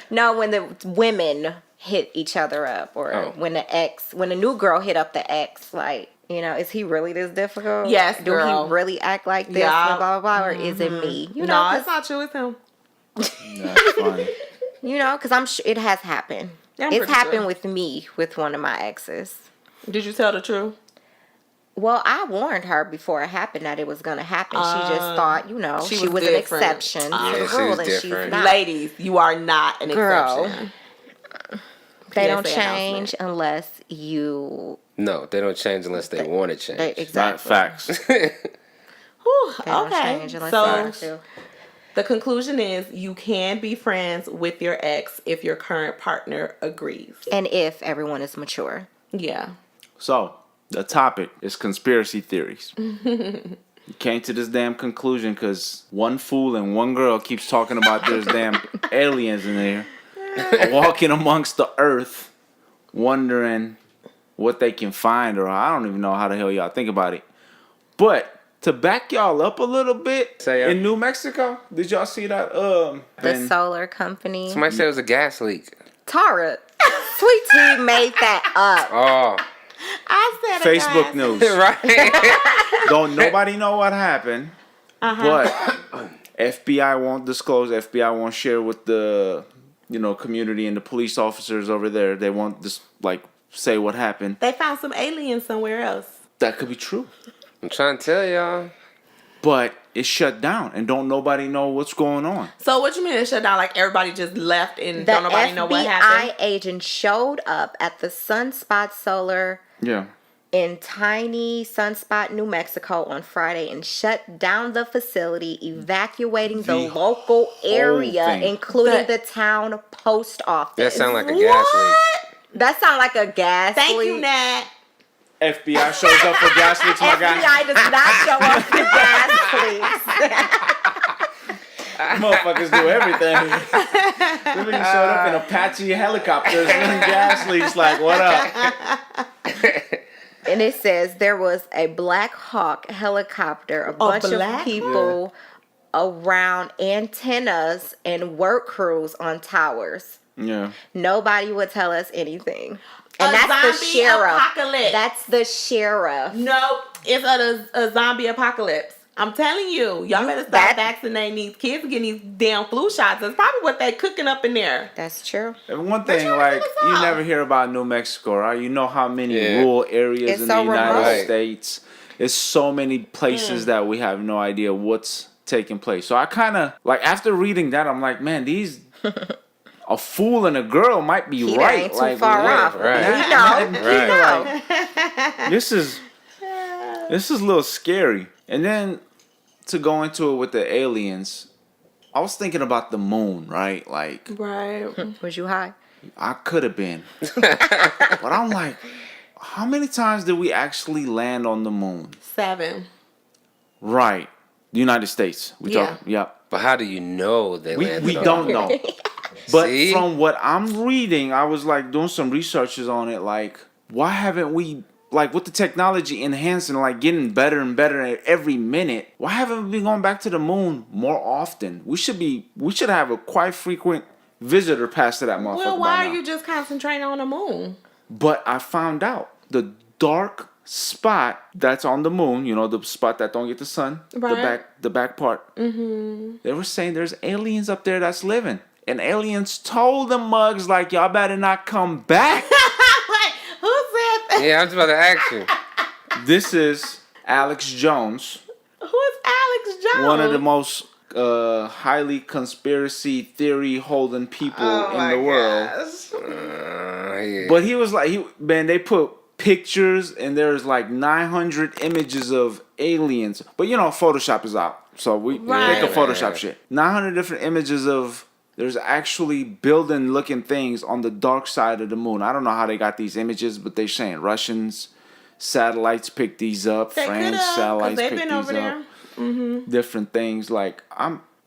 No, when the women hit each other up, or Oh. when the new girl hit up the ex, like, You know, is he really this difficult? Yes, Do girl. he really act like this? Yeah. And blah, blah, blah, or is it me? You know, No, 'cause- it's not you. It's him. That's funny. you know, because I'm sure it has happened. Yeah, I'm It's pretty happened sure. with me, with one of my exes. Did you tell the truth? Well, I warned her before it happened that it was going to happen. She just thought, you know, she she was was an different. exception to Yeah, the she rule, was and she's different. not. Ladies, you are not an Girl. exception. They don't PSA change unless you. No, they don't change unless they want to change. Exactly. Facts. Whew, They don't okay. change unless So they want to. the conclusion is you can be friends with your ex if your current partner agrees. And if everyone is mature. Yeah. So, the topic is conspiracy theories. You came to this damn conclusion because one fool and one girl keeps talking about there's damn aliens in there walking amongst the earth, wondering what they can find, or I don't even know how the hell y'all think about it. But to back y'all up a little bit, Say ya. in New Mexico, did y'all see that? The solar company. Somebody said it was a gas leak. Tara, Sweet Tea made that up. Oh, I said it, Facebook guys. news. right. Don't nobody know what happened, but FBI won't disclose. FBI won't share with the community and the police officers over there. They won't just say what happened. They found some aliens somewhere else. That could be true, I'm trying to tell y'all. but it's shut down and don't nobody know what's going on. So what you mean it shut down? Like everybody just left and The don't nobody know what happened? FBI agent showed up at the Sunspot Solar Yeah, in tiny Sunspot, New Mexico on Friday and shut down the facility, evacuating the local area, thing. including the town post office. That sound like a gas leak. That sound like a gas Thank leak. you, Nat. FBI shows up for gas leaks, my guy. FBI does not show up for gas leaks. Motherfuckers do everything. They even showed up in Apache helicopters and gas leaks. Like, what up? And it says there was a Black Hawk helicopter, a bunch Black of people around antennas and work crews on towers. Yeah. Nobody would tell us anything. And A that's the zombie sheriff. apocalypse. That's the sheriff. Nope. It's a zombie apocalypse. I'm telling you. Y'all better stop that- vaccinating these kids and getting these damn flu shots. That's probably what they cooking up in there. That's true. And one thing, trying to like, figure this you out. never hear about New Mexico, right? You know how many Yeah. rural areas It's in so the United remote. States. It's so many places that we have no idea what's taking place. So I kind of, after reading that, I'm like, man, these... A fool and a girl might be He right. ain't too far yeah, off. right. We know. Right. We know. This is a little scary. And then to go into it with the aliens, I was thinking about the moon, right? Like, Right. Was you high? I could have been. But I'm like, how many times did we actually land on the moon? 7. Right. The United States. Yep. But how do you know they landed We on don't it? know. But See? from what I'm reading, I was doing some researches on it. Why haven't we, with the technology enhancing, getting better and better every minute? Why haven't we been going back to the moon more often? We should have a quite frequent visitor pass to that motherfucker. Well, by why now. are you just concentrating on the moon? But I found out the dark spot that's on the moon, the spot that don't get the sun, Right. the back part. Mm-hmm. They were saying there's aliens up there that's living. And aliens told the mugs, y'all better not come back. Like, who said that? Yeah, I was about to ask you. This is Alex Jones, Who is Alex Jones? one of the most highly conspiracy theory holding people in the world. Yeah. But he was they put pictures and there's 900 images of aliens. But Photoshop is out. So they can Photoshop man. shit. 900 different images of there's actually building looking things on the dark side of the moon. I don't know how they got these images, but they're saying Russians satellites picked these up, They French could have, satellites they've picked been these over there. up. Different things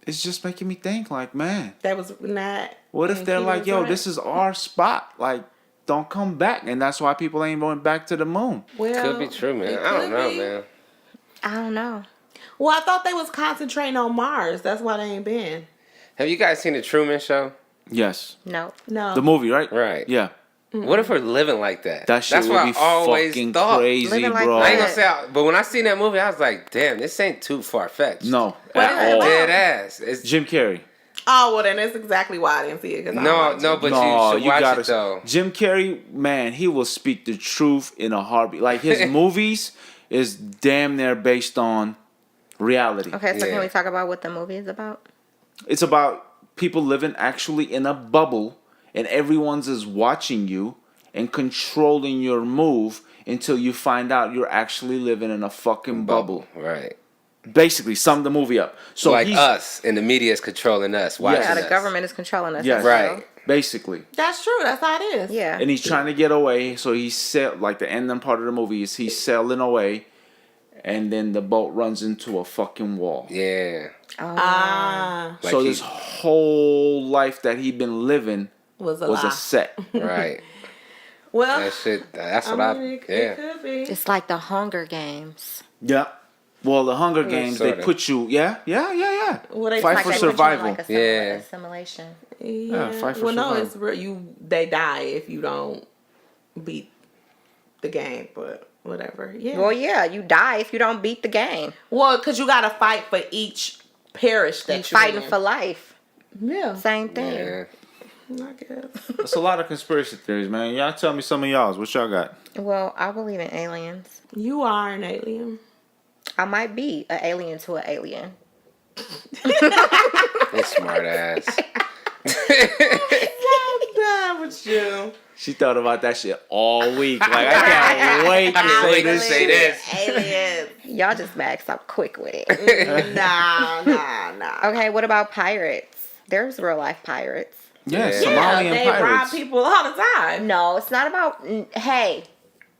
it's just making me think man, That was not. what if they're he was yo, right. this is our spot, don't come back, and that's why people ain't going back to the moon. Well, Could be true, man. it I don't could know, be. man. I don't know. Well, I thought they was concentrating on Mars. That's why they ain't been. Have you guys seen the Truman Show? Yes, No. No. the movie, right? Right. Yeah. What if we're living like that? That shit That's would what be I always fucking thought. crazy, Living like bro. I ain't that. gonna say, but when I seen that movie, I was like, damn, this ain't too far fetched. No, What at is it all. about? Dead ass. It's, Jim Carrey. Oh, well, then that's exactly why I didn't see it. 'Cause I don't no, watch no, it. but No, you should watch gotta. it though. Jim Carrey, man, he will speak the truth in a heartbeat. Like his movies is damn near based on reality. Okay, so Yeah. can we talk about what the movie is about? It's about people living actually in a bubble, and everyone's is watching you and controlling your move until you find out you're actually living in a fucking bubble. Right. Basically, sum the movie up. So Like he's, us, and the media is controlling us. Watching Yeah, us. the government is controlling us. Yes. Right. basically. That's true. That's how it is. Yeah. And he's trying to get away, so he's like the ending part of the movie is he's sailing away, and then the boat runs into a fucking wall. Yeah. Ah, Like So he- this whole life that he'd been living was a was lie. a set. Right. Well, That shit. That's what I mean, I. it Yeah. could be. It's like the Hunger Games. Yeah. Well, the Hunger Games, they sorta. put you. Yeah. Well, they Fight like for they put you in, survival. like, Yeah. assimilation. Yeah. fight for well, no, survival. it's real. They die if you don't beat the game, but whatever. Yeah. Well, yeah, you die if you don't beat the game. Well, because you got to fight for each parish that You you're fighting in. for life. Yeah. Same thing. Yeah. I guess. That's a lot of conspiracy theories, man. Y'all tell me some of y'all's. What y'all got? Well, I believe in aliens. You are an alien. I might be an alien to an alien. It's smart ass. I'm done with you. She thought about that shit all week. Like, I can't wait to say this say shit. this. Aliens. Y'all just maxed up quick with it. Nah. Okay, what about pirates? There's real life pirates. Yeah, Yeah. Somalian they rob pirates. people all the time. No, it's not about. Hey,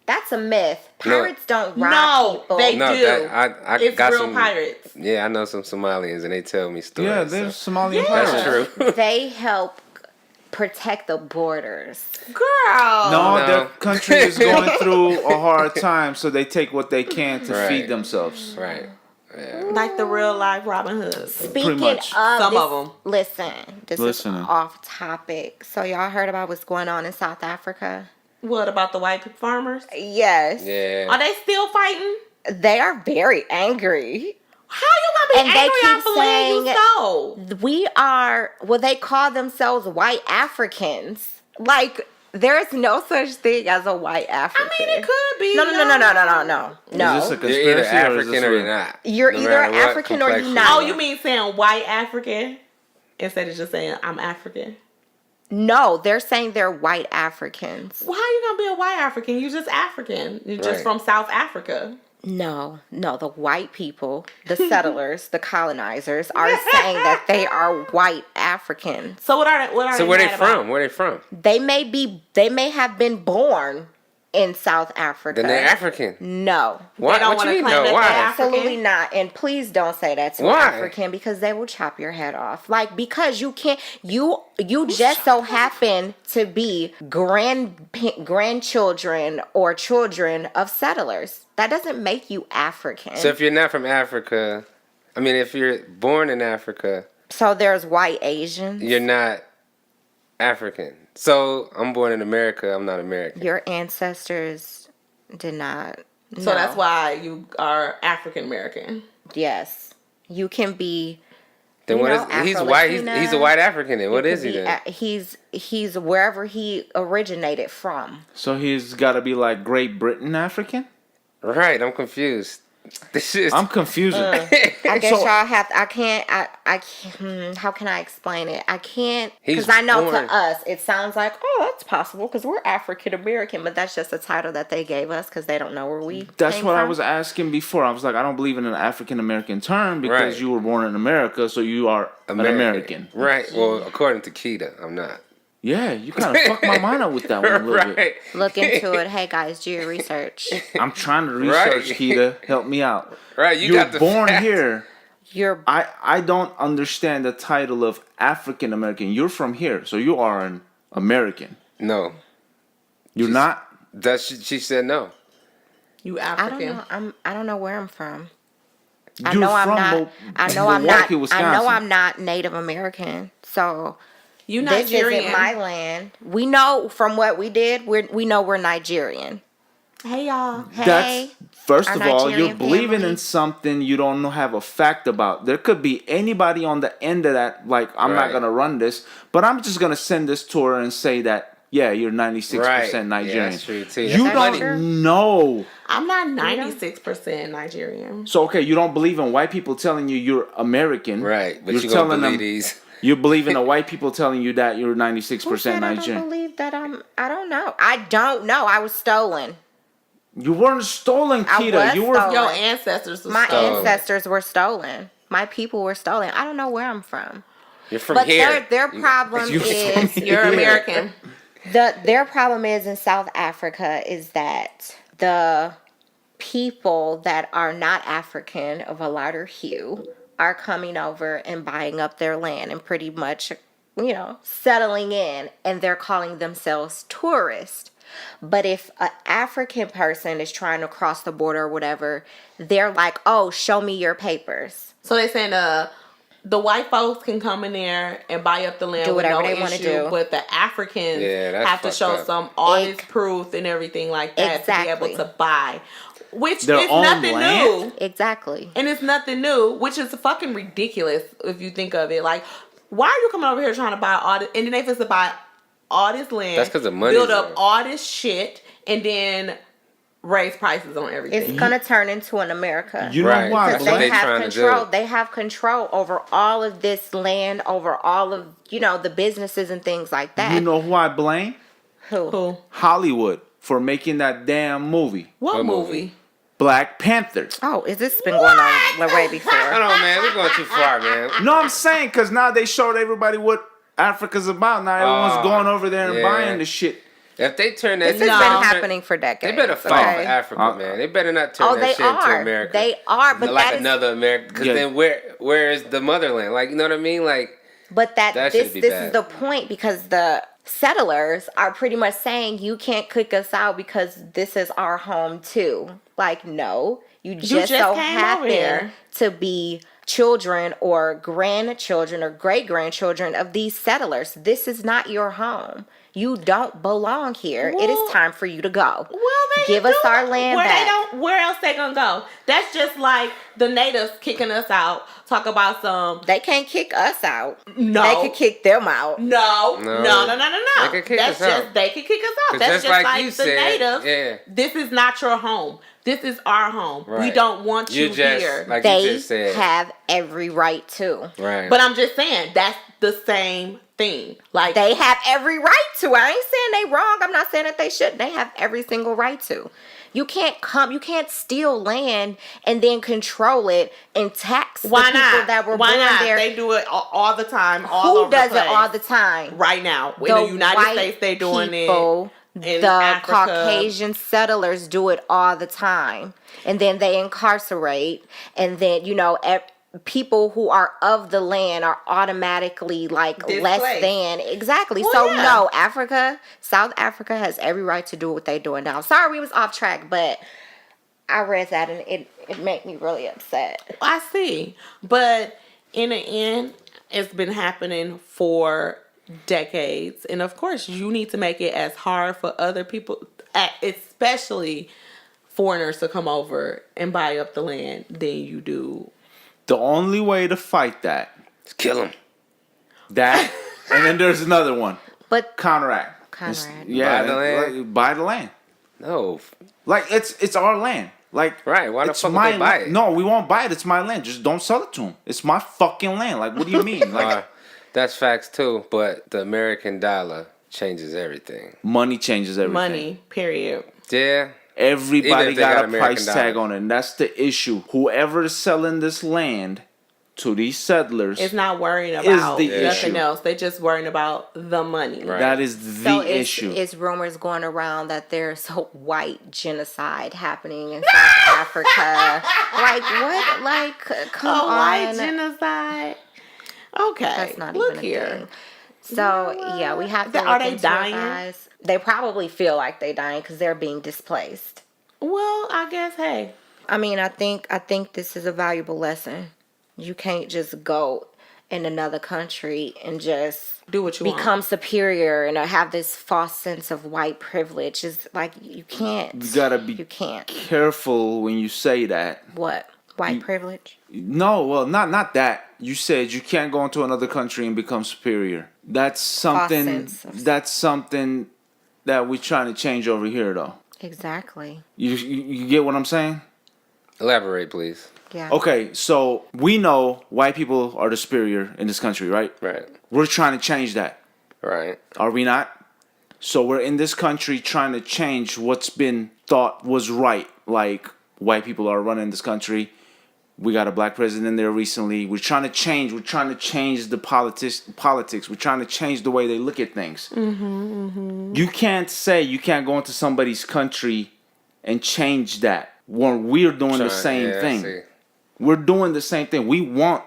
that's a myth. Pirates don't rob No, people. they No, do. that I It's got real some pirates. Yeah, I know some Somalians, and they tell me stories. Yeah, there's so. Somalian Yeah. pirates. That's true. They help protect the borders. Girl. No, No. their country is going through a hard time, so they take what they can to Right. feed themselves. Right. Yeah. Like the real life Robin Hoods. Speaking much. of Some this, of 'em. Listen, this Listening. is off topic. So y'all heard about what's going on in South Africa? What about the white farmers? Yes. Yeah. Are they still fighting? They are very angry. How you gonna And be they angry keep off the land you saying- stole? We are, well, they call themselves white Africans. Like, there's no such thing as a white African. I mean, it could be. No. Is this a You're either conspiracy or is African this or real? you're not. You're No either matter what African or you're complexion not. Oh, are. you mean saying white African instead of just saying I'm African? No, they're saying they're white Africans. Well, how you gonna be a white African? You just African. You're just Right. from South Africa. No, the white people, the settlers, the colonizers are saying that they are white Africans. So what are they? What are So they where they mad about? from? Where they from? They may have been born in South Africa. Then they're African. No. Why? don't What wanna you mean? claim No. that Why? they're Absolutely African? not. And please don't say that to an Why? African because they will chop your head off. Like, because you can't, you just so happen to be grandchildren or children of settlers. That doesn't make you African. So if you're not from Africa, I mean, if you're born in Africa, So there's white Asians. you're not African. So I'm born in America. I'm not American. Your ancestors did not. So No. that's why you are African American. Yes. You can be. Then You what know, is he's white? He's a Afro-Latina. white African. Then what you is could he be then? He's wherever he originated from. So he's got to be like Great Britain African? Right. I'm confused. This is. I'm confused. I guess So- y'all have. I can't. How can I explain it? I can't because He's I know born- to us it sounds like that's possible because we're African American, but that's just a title that they gave us because they don't know where we. That's came what I from. was asking before. I was like, I don't believe in an African American term because Right. you were born in America, so you are an American. Right. Well, according to Keita, I'm not. Yeah, you kind of fucked my mind up with that one a little bit. Right. Look into it. Hey guys, do your research. I'm trying to research, Right. Keita. Help me out. Right. You You're got the born facts. here. You're I don't understand the title of African American. You're from here, so you are an American. No. You're not. She said no. You I African. don't know. I don't know where I'm from. You're I'm from not. I know I'm not. Milwaukee, I know Wisconsin. I'm not Native American. So You This Nigerian. isn't my land. We know from what we did, we know we're Nigerian. Hey, y'all. Hey, First our of all, you're Nigerian believing family. in something you don't have a fact about. There could be anybody on the end of that, like, I'm not Right. going to run this, but I'm just going to send this to her and say that, yeah, you're 96% Right. Nigerian. Yeah, that's true, too. You That's don't true. know. I'm not 96% Nigerian. So, okay, you don't believe in white people telling you you're American. Right, but you're you gonna telling believe them, these. you believe in the white people telling you that you're 96% Who said I don't Nigerian. believe that I don't know. I don't know. I was stolen. You weren't stolen, I Keita. was You were stolen. Your ancestors were My stolen. ancestors were stolen. My people were stolen. I don't know where I'm from. You're from But here. their problem You is You're American. their problem is in South Africa is that the people that are not African of a lighter hue are coming over and buying up their land and pretty much, settling in, and they're calling themselves tourists. But if an African person is trying to cross the border or whatever, they're like, oh, show me your papers. So they saying the white folks can come in there and buy up the land Do with whatever no they wanna issue, do. but the Africans Yeah, that's have to fucked show up. some honest proof and everything like that to Exactly. be able to buy. Which Their is own nothing land? new. Exactly. And it's nothing new, which is fucking ridiculous if you think of it. Like, why are you coming over here trying to buy all this? And then they supposed to buy all this land. That's 'cause the money's build up there. all this shit, and then raise prices on everything. It's gonna turn into an America. You know Right. why? That's Because what they they have trying to control. do. They have control over all of this land, over all of the businesses and things like that. You know who I blame? Who? Hollywood for making that damn movie. What What movie? movie? Black Panther. Oh, is this been going on way Hold before? on, man. We're going too far, man. No, I'm saying because now they showed everybody what Africa's about. Now everyone's going over there and yeah. buying the shit. If they turn that This has No. been happening for They decades. better fight for okay? Africa, man. They better not turn Oh, that they shit into are. America. They are, but like that is, another America. Because Yeah. then where is the motherland? Like, you know what I mean? Like, but That this should be this bad. is the point, because the settlers are pretty much saying you can't kick us out because this is our home too. Like, no, you just just so came over happen here. to be children or grandchildren or great grandchildren of these settlers. This is not your home. You don't belong here. It Well- is time for you to go. Well, they Give can us do our it. land where back. They don't. Where else they gonna go? That's just like the natives kicking us out. Talk about some. They can't kick us out. No. They could kick them out. No. No. They could kick That's us just out. they can kick us out. 'Cause That's just just like like you the said, natives. yeah. This is not your home. This is our home. We Right. don't want you, you just, here. like you They just said. have every right to. Right. But I'm just saying that's the same thing. Like They have every right to. I ain't saying they wrong. I'm not saying that they shouldn't. They have every single right to. You can't steal land and then control it and tax why the people not? that were Why born not? there. They do it all the time. All Who over does the it place. all the time? Right now in The the United white States, they doing people, it. In the Africa. Caucasian settlers do it all the time, and then they incarcerate, and then people who are of the land are automatically like less Displaced. than. Exactly. Well, So yeah. no, South Africa has every right to do what they're doing now. Sorry we was off track, but I read that and it made me really upset. I see. But in the end, it's been happening for decades. And of course, you need to make it as hard for other people, especially foreigners, to come over and buy up the land than you do. The only way to fight that, Just kill them. and then there's another one. But Counteract. Counteract. Yeah, Buy the land? like, buy the land. No. Like it's our land. Like Right, why the it's fuck would my they buy land. it? No, we won't buy it. It's my land. Just don't sell it to them. It's my fucking land. Like, what do you mean? Like, That's facts too, but the American dollar changes everything. money changes everything. Money, period. Yeah. Even Everybody if they got got a American price tag dollars. on it, and that's the issue. Whoever is selling this land to these settlers, It's not worrying Is about the nothing issue. else. They just worrying about the money. Right. that is the So issue. it's rumors going around that there's a white genocide happening in South Africa. Like what? Like come A white on. genocide. Okay. That's not Look even a here. thing. So yeah, we have to. Are look they into it, dying? guys. They probably feel like they dying because they're being displaced. Well, I guess, hey. I mean, I think this is a valuable lesson. You can't just go in another country and just do what you become want. superior and have this false sense of white privilege. Is like you can't. You gotta be You can't. careful when you say that. What? White privilege? No, well, not that. You said you can't go into another country and become superior. That's something. sense of- That's something that we're trying to change over here, though. Exactly. You get what I'm saying? Elaborate, please. Yeah. Okay, so we know white people are the superior in this country, right? Right. We're trying to change that. Right. Are we not? So we're in this country trying to change what's been thought was right. Like white people are running this country. We got a black president there recently. We're trying to change. We're trying to change the politics. We're trying to change the way they look at things. You can't say you can't go into somebody's country and change that when we're doing the same thing. We're doing the same thing. We want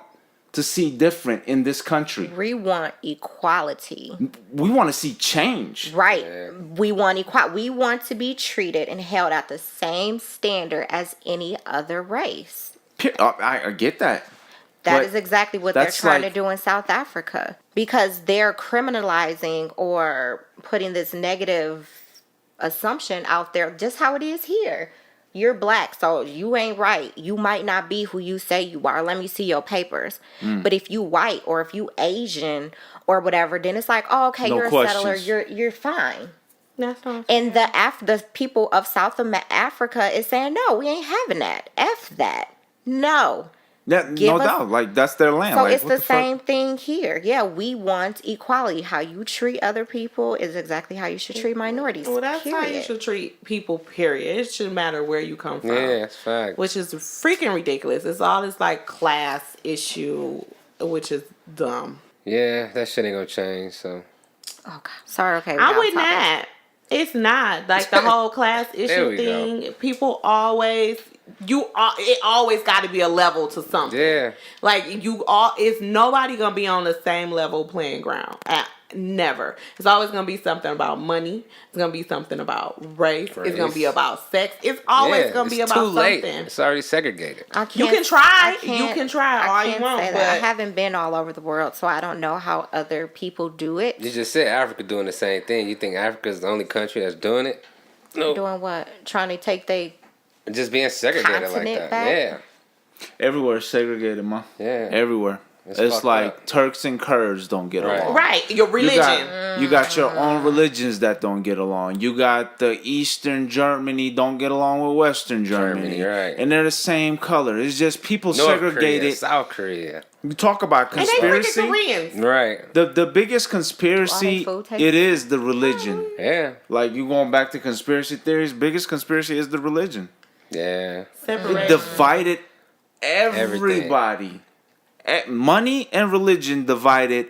to see different in this country. We want equality. We want to see change. Right. Yeah. We want equality. We want to be treated and held at the same standard as any other race. I get that. That But is exactly what they're that's trying like- to do in South Africa, because they're criminalizing or putting this negative assumption out there, just how it is here. You're black, so you ain't right. You might not be who you say you are. Let me see your papers. But if you white or if you Asian or whatever, then it's like, oh, okay, No you're questions. a settler. You're fine. That's not And the people of South Africa is saying, no, we ain't having that. F that. No. Yeah, Give no us- doubt. Like that's their land. So like, it's what the fuck? same thing here. Yeah, we want equality. How you treat other people is exactly how you should treat minorities. Well, that's how you period. should treat people, period. It shouldn't matter where you come from. Yeah, it's fact. Which is freaking ridiculous. It's all this like class issue, which is dumb. Yeah, that shit ain't gonna change. So Oh, God. Sorry, okay. we I'm got with topic. that. It's not like the whole class There issue we thing. People always, it always got to be a level to something. yeah, Like it's nobody gonna be on the same level playing ground. Never. It's always gonna be something about money. It's gonna be something about race. It's gonna be about sex. It's always yeah, gonna be it's about too late. something. It's already segregated. I can't, You can try. I can't- You can try all I you can't want, say that. I but haven't been all over the world, so I don't know how other people do it. You just said Africa doing the same thing. You think Africa's the only country that's doing it? No, Doing what? Trying to take they just being segregated like Continent that. back? Yeah, Everywhere segregated, man. yeah. Everywhere. It's It's fucked like up. Turks and Kurds don't get Right. along. right, your religion. You got your own religions that don't get along. You got the Eastern Germany don't get along with Western Germany. Germany, right. And they're the same color. It's just people North segregated. Korea, South Korea. You talk about And they freaking conspiracy. Koreans. Right. The biggest conspiracy, food tastes- it is the religion. Yeah. Like you going back to conspiracy theories, biggest conspiracy is the religion. Yeah. It Separation. divided everybody. Money and religion divided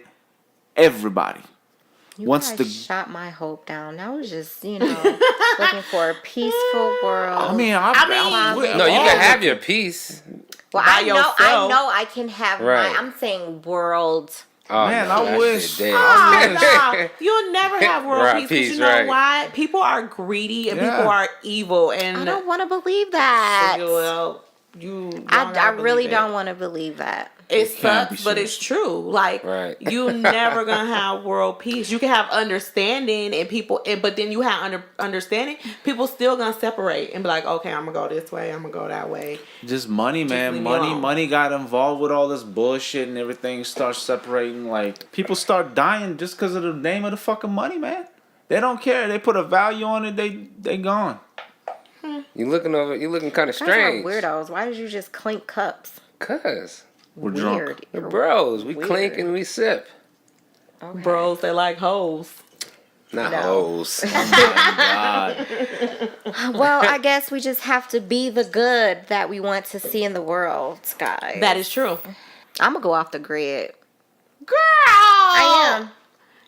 everybody. You Once guys the shot my hope down. I was just, looking for a peaceful world. I mean, No, you can have your peace. well, by I yourself. know I can have Right. I'm saying world. Oh, Man, no, I that wish- shit dead. Oh, no. You'll never have world Right, peace. 'Cause peace, you know right. why? People are greedy and Yeah. people are evil. And I don't want to believe that. well, you. don't I gotta really believe it. don't want to believe that. It can't be sucks, but serious. it's true. Like Right. you never gonna have world peace. You can have understanding and people, but then you have understanding. People still gonna separate and be like, okay, I'm gonna go this way. I'm gonna go that way. just money, man. leave me alone. Money got involved with all this bullshit and everything starts separating. Like people start dying just because of the name of the fucking money, man. They don't care. They put a value on it. They gone. You looking kind of Guys are strange. weirdos. Why did you just clink cups? Cause We're Weird. drunk. we're bros. We Weird. clink and we sip. Okay. Bros, they like hoes. Not No. hoes. God. Well, I guess we just have to be the good that we want to see in the world, guys. That is true. I'm gonna go off the grid. Girl, I am.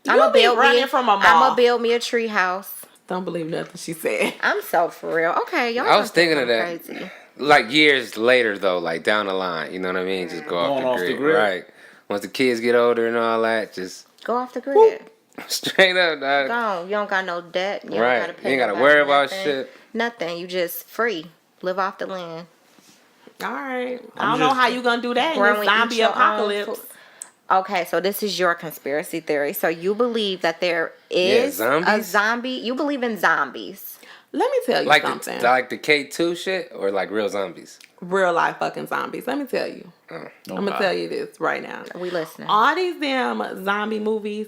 You be running from a I'm mall. gonna build me a tree house. Don't believe nothing she said. I'm so for real. Okay, y'all. I was just think thinking of I'm that. Crazy. Like years later though, like down the line, you know what I mean? Just go Going off the grid. Right. Once the kids get older and all that, just Go off the grid. straight up, dog. Go on. You don't got no debt. You Right. Don't gotta pay You ain't gotta nobody worry about nothing. shit. Nothing. You just free. Live off the land. All right. I I'm don't know just- how you gonna do that in Grow this and eat zombie your own apocalypse. food. Okay, so this is your conspiracy theory. So you believe that there is a zombies? zombie. You believe in zombies. Let me tell you Like something. the K2 shit or like real zombies? Real life fucking zombies. Let me tell you. I'm gonna tell you this right now. Are we listening? All these damn zombie movies.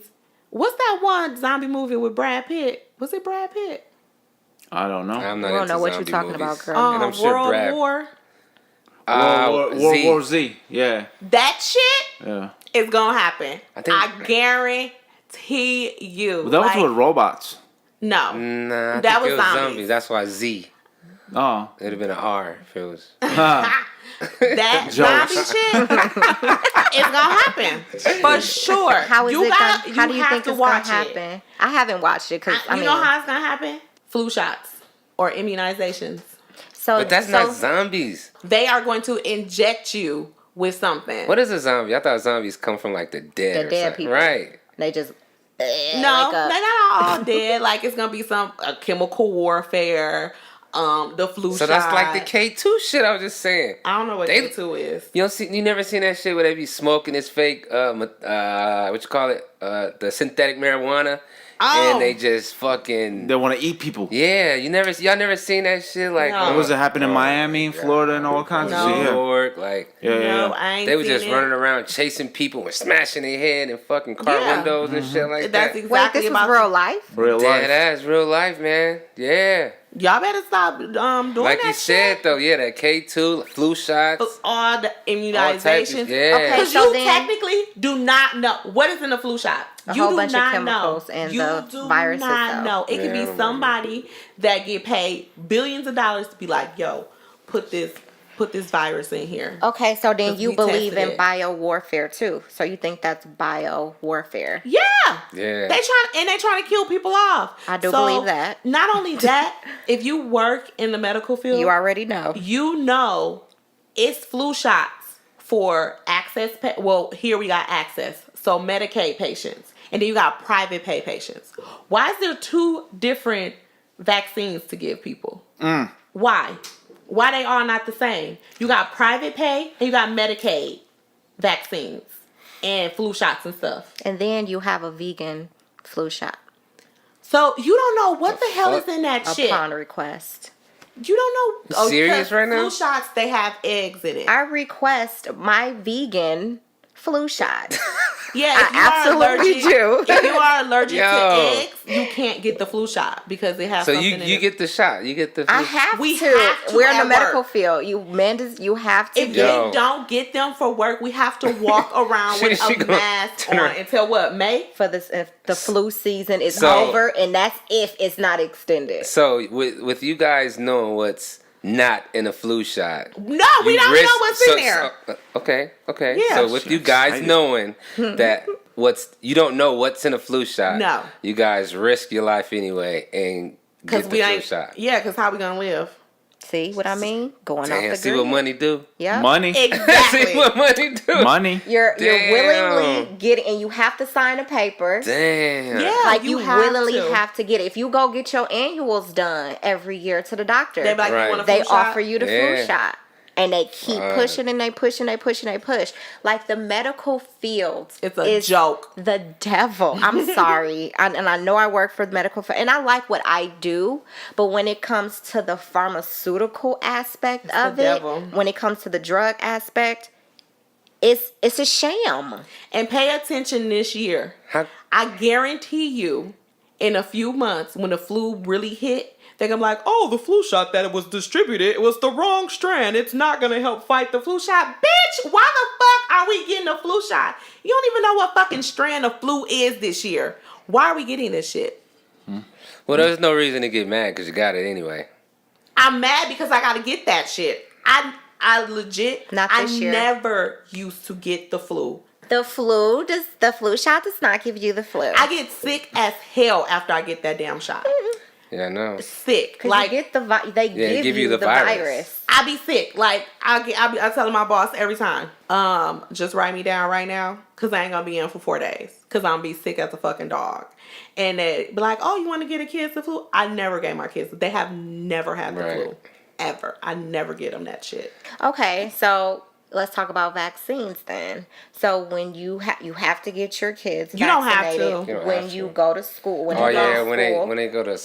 What's that one zombie movie with Brad Pitt? Was it Brad Pitt? I don't know. I'm not We don't into know what you're zombie talking movies. about, girl. And I'm sure World Brad- War. World War Z. Yeah. That shit Yeah. is gonna happen. I think- I guarantee you. But that was Like, with robots. no. Nah, I That think was it was zombies. That's why Z. Oh. It'd have been an R if it was. That Jokes. zombie shit is gonna happen for sure. How is you it got, gonna, how do you have think to it's gonna watch happen? I haven't watched it because I you mean, know how it's gonna happen? Flu shots or immunizations. so But that's not zombies. They are going to inject you with something. What is a zombie? I thought zombies come from like the dead. The or dead something. people. Right. They just No, like they're not all dead. Like it's gonna be some chemical warfare. The flu So shot. that's like the K2 shit I was just saying. I don't know what They- K2 is. You never seen that shit where they be smoking this fake what you call it? The synthetic marijuana. Oh. And they just fucking They want to eat people. yeah, y'all never seen that shit like No. What was it happening in Miami, Florida, and all kinds No. of New shit? Yeah. York, like Yeah, yeah, No, yeah. I ain't they was seen just it. running around chasing people and smashing their head in fucking car Yeah. windows and shit like That's that. exactly wait, this was about real life. Real Dead life. ass real life, man. Yeah. Y'all better stop doing Like that you said shit. though, yeah, that K2, flu shots. All the all types immunizations. of- yeah. Okay. Because So you then- technically do not know what is in a flu shot. A You whole do bunch of not chemicals know. and you the do virus not itself. know. It could Yeah, I be don't somebody that get paid billions of dollars to be like, yo, put this virus in here. Okay, so then 'Cause you we believe tested in it. bio warfare too. So you think that's bio warfare? Yeah. Yeah. They trying to kill people off. I do believe that. Not only that, if you work in the medical field, You already know. you know it's flu shots for access. Well, here we got access. So Medicaid patients. And then you got private pay patients. Why is there two different vaccines to give people? Why? Why they all not the same? You got private pay and you got Medicaid vaccines and flu shots and stuff. And then you have a vegan flu shot So you don't know what the hell fuck? is in that shit. upon request. You don't know. Serious because right now? Flu shots, they have eggs in it. I request my vegan flu shot. Yeah, I absolutely do. If you are allergic Yo. to eggs, you can't get the flu shot because it has So something you in you it. get the shot. You get the I flu- have We to. have to We're in the at medical work. field. You have to If get. Yo. they don't get them for work, we have to walk around with She a gonna mask turn on her- until what, May? For this, if the flu season is So- over, and that's if it's not extended. So with you guys knowing what's not in a flu shot. No, we you don't risk- know what's in there. Okay. Yeah. So with you guys Excited. knowing that you don't know what's in a flu shot. No. You guys risk your life anyway and Because get the we flu ain't. shot. Yeah, because how we gonna live? See what I mean? Going off Damn, the see grid. what money do? Yeah. Money. see Exactly. what money do? Money. You're Damn. willingly getting, and you have to sign a paper. Damn. Yeah. Like you have willingly to. have to get it. If you go get your annuals done every year to the doctor, They be like, Right. you want a flu they shot? offer you the flu Yeah. shot. And they keep Right. pushing and they push and they push and they push. Like the medical field It's a is joke. the devil. I'm sorry. And I know I work for the medical field and I like what I do. But when it comes to the pharmaceutical aspect of the it, devil. when it comes to the drug aspect, it's a sham. And pay attention this year. How- I guarantee you, in a few months, when the flu really hit, they're gonna be like, oh, the flu shot that it was distributed, it was the wrong strand. It's not gonna help fight the flu shot. Bitch, why the fuck are we getting a flu shot? You don't even know what fucking strand of flu is this year. Why are we getting this shit? Well, there's no reason to get mad because you got it anyway. I'm mad because I gotta get that shit. I legit, Not I this year. never used to get the flu. The flu shot does not give you the flu. I get sick as hell after I get that damn shot. Yeah, I know. Sick. Because Like, you get they give you the virus. I be sick. Like I tell my boss every time, just write me down right now, cause I ain't gonna be in for 4 days, cause I'm gonna be sick as a fucking dog. And they be like, oh, you want to get a kids the flu? I never gave my kids. They have never had the Right. flu ever. I never get them that shit. Okay, so let's talk about vaccines then. So when you have to get your kids You don't have vaccinated to. You don't when have you to. go to school. When Oh you go yeah, to school. when they go to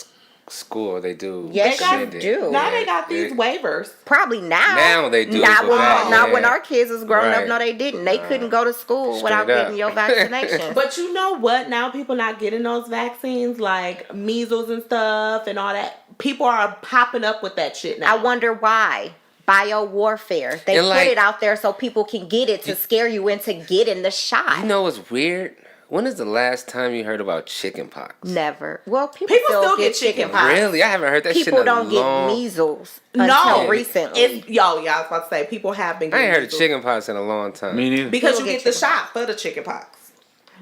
school, they do. Yes, send you it. do. Now they got these waivers. Probably now. Now they do, Not but when, back, not yeah. when our kids was growing up. Right. No, they didn't. They couldn't go to school without Straight up. getting your vaccination. But you know what? Now people not getting those vaccines like measles and stuff and all that. People are popping up with that shit now. I wonder why. Bio warfare. They And, put like- it out there so people can get it to scare you into getting the shot. You know what's weird? When is the last time you heard about chickenpox? Never. Well, people still get get chicken chickenpox. pox. Really? I haven't heard that shit People in a don't long... get measles No, until recently. Yeah, I was about to say people have been. I ain't getting heard of measles chickenpox in a long time. Me neither. because People you get get the chickenpox. shot for the chicken pox.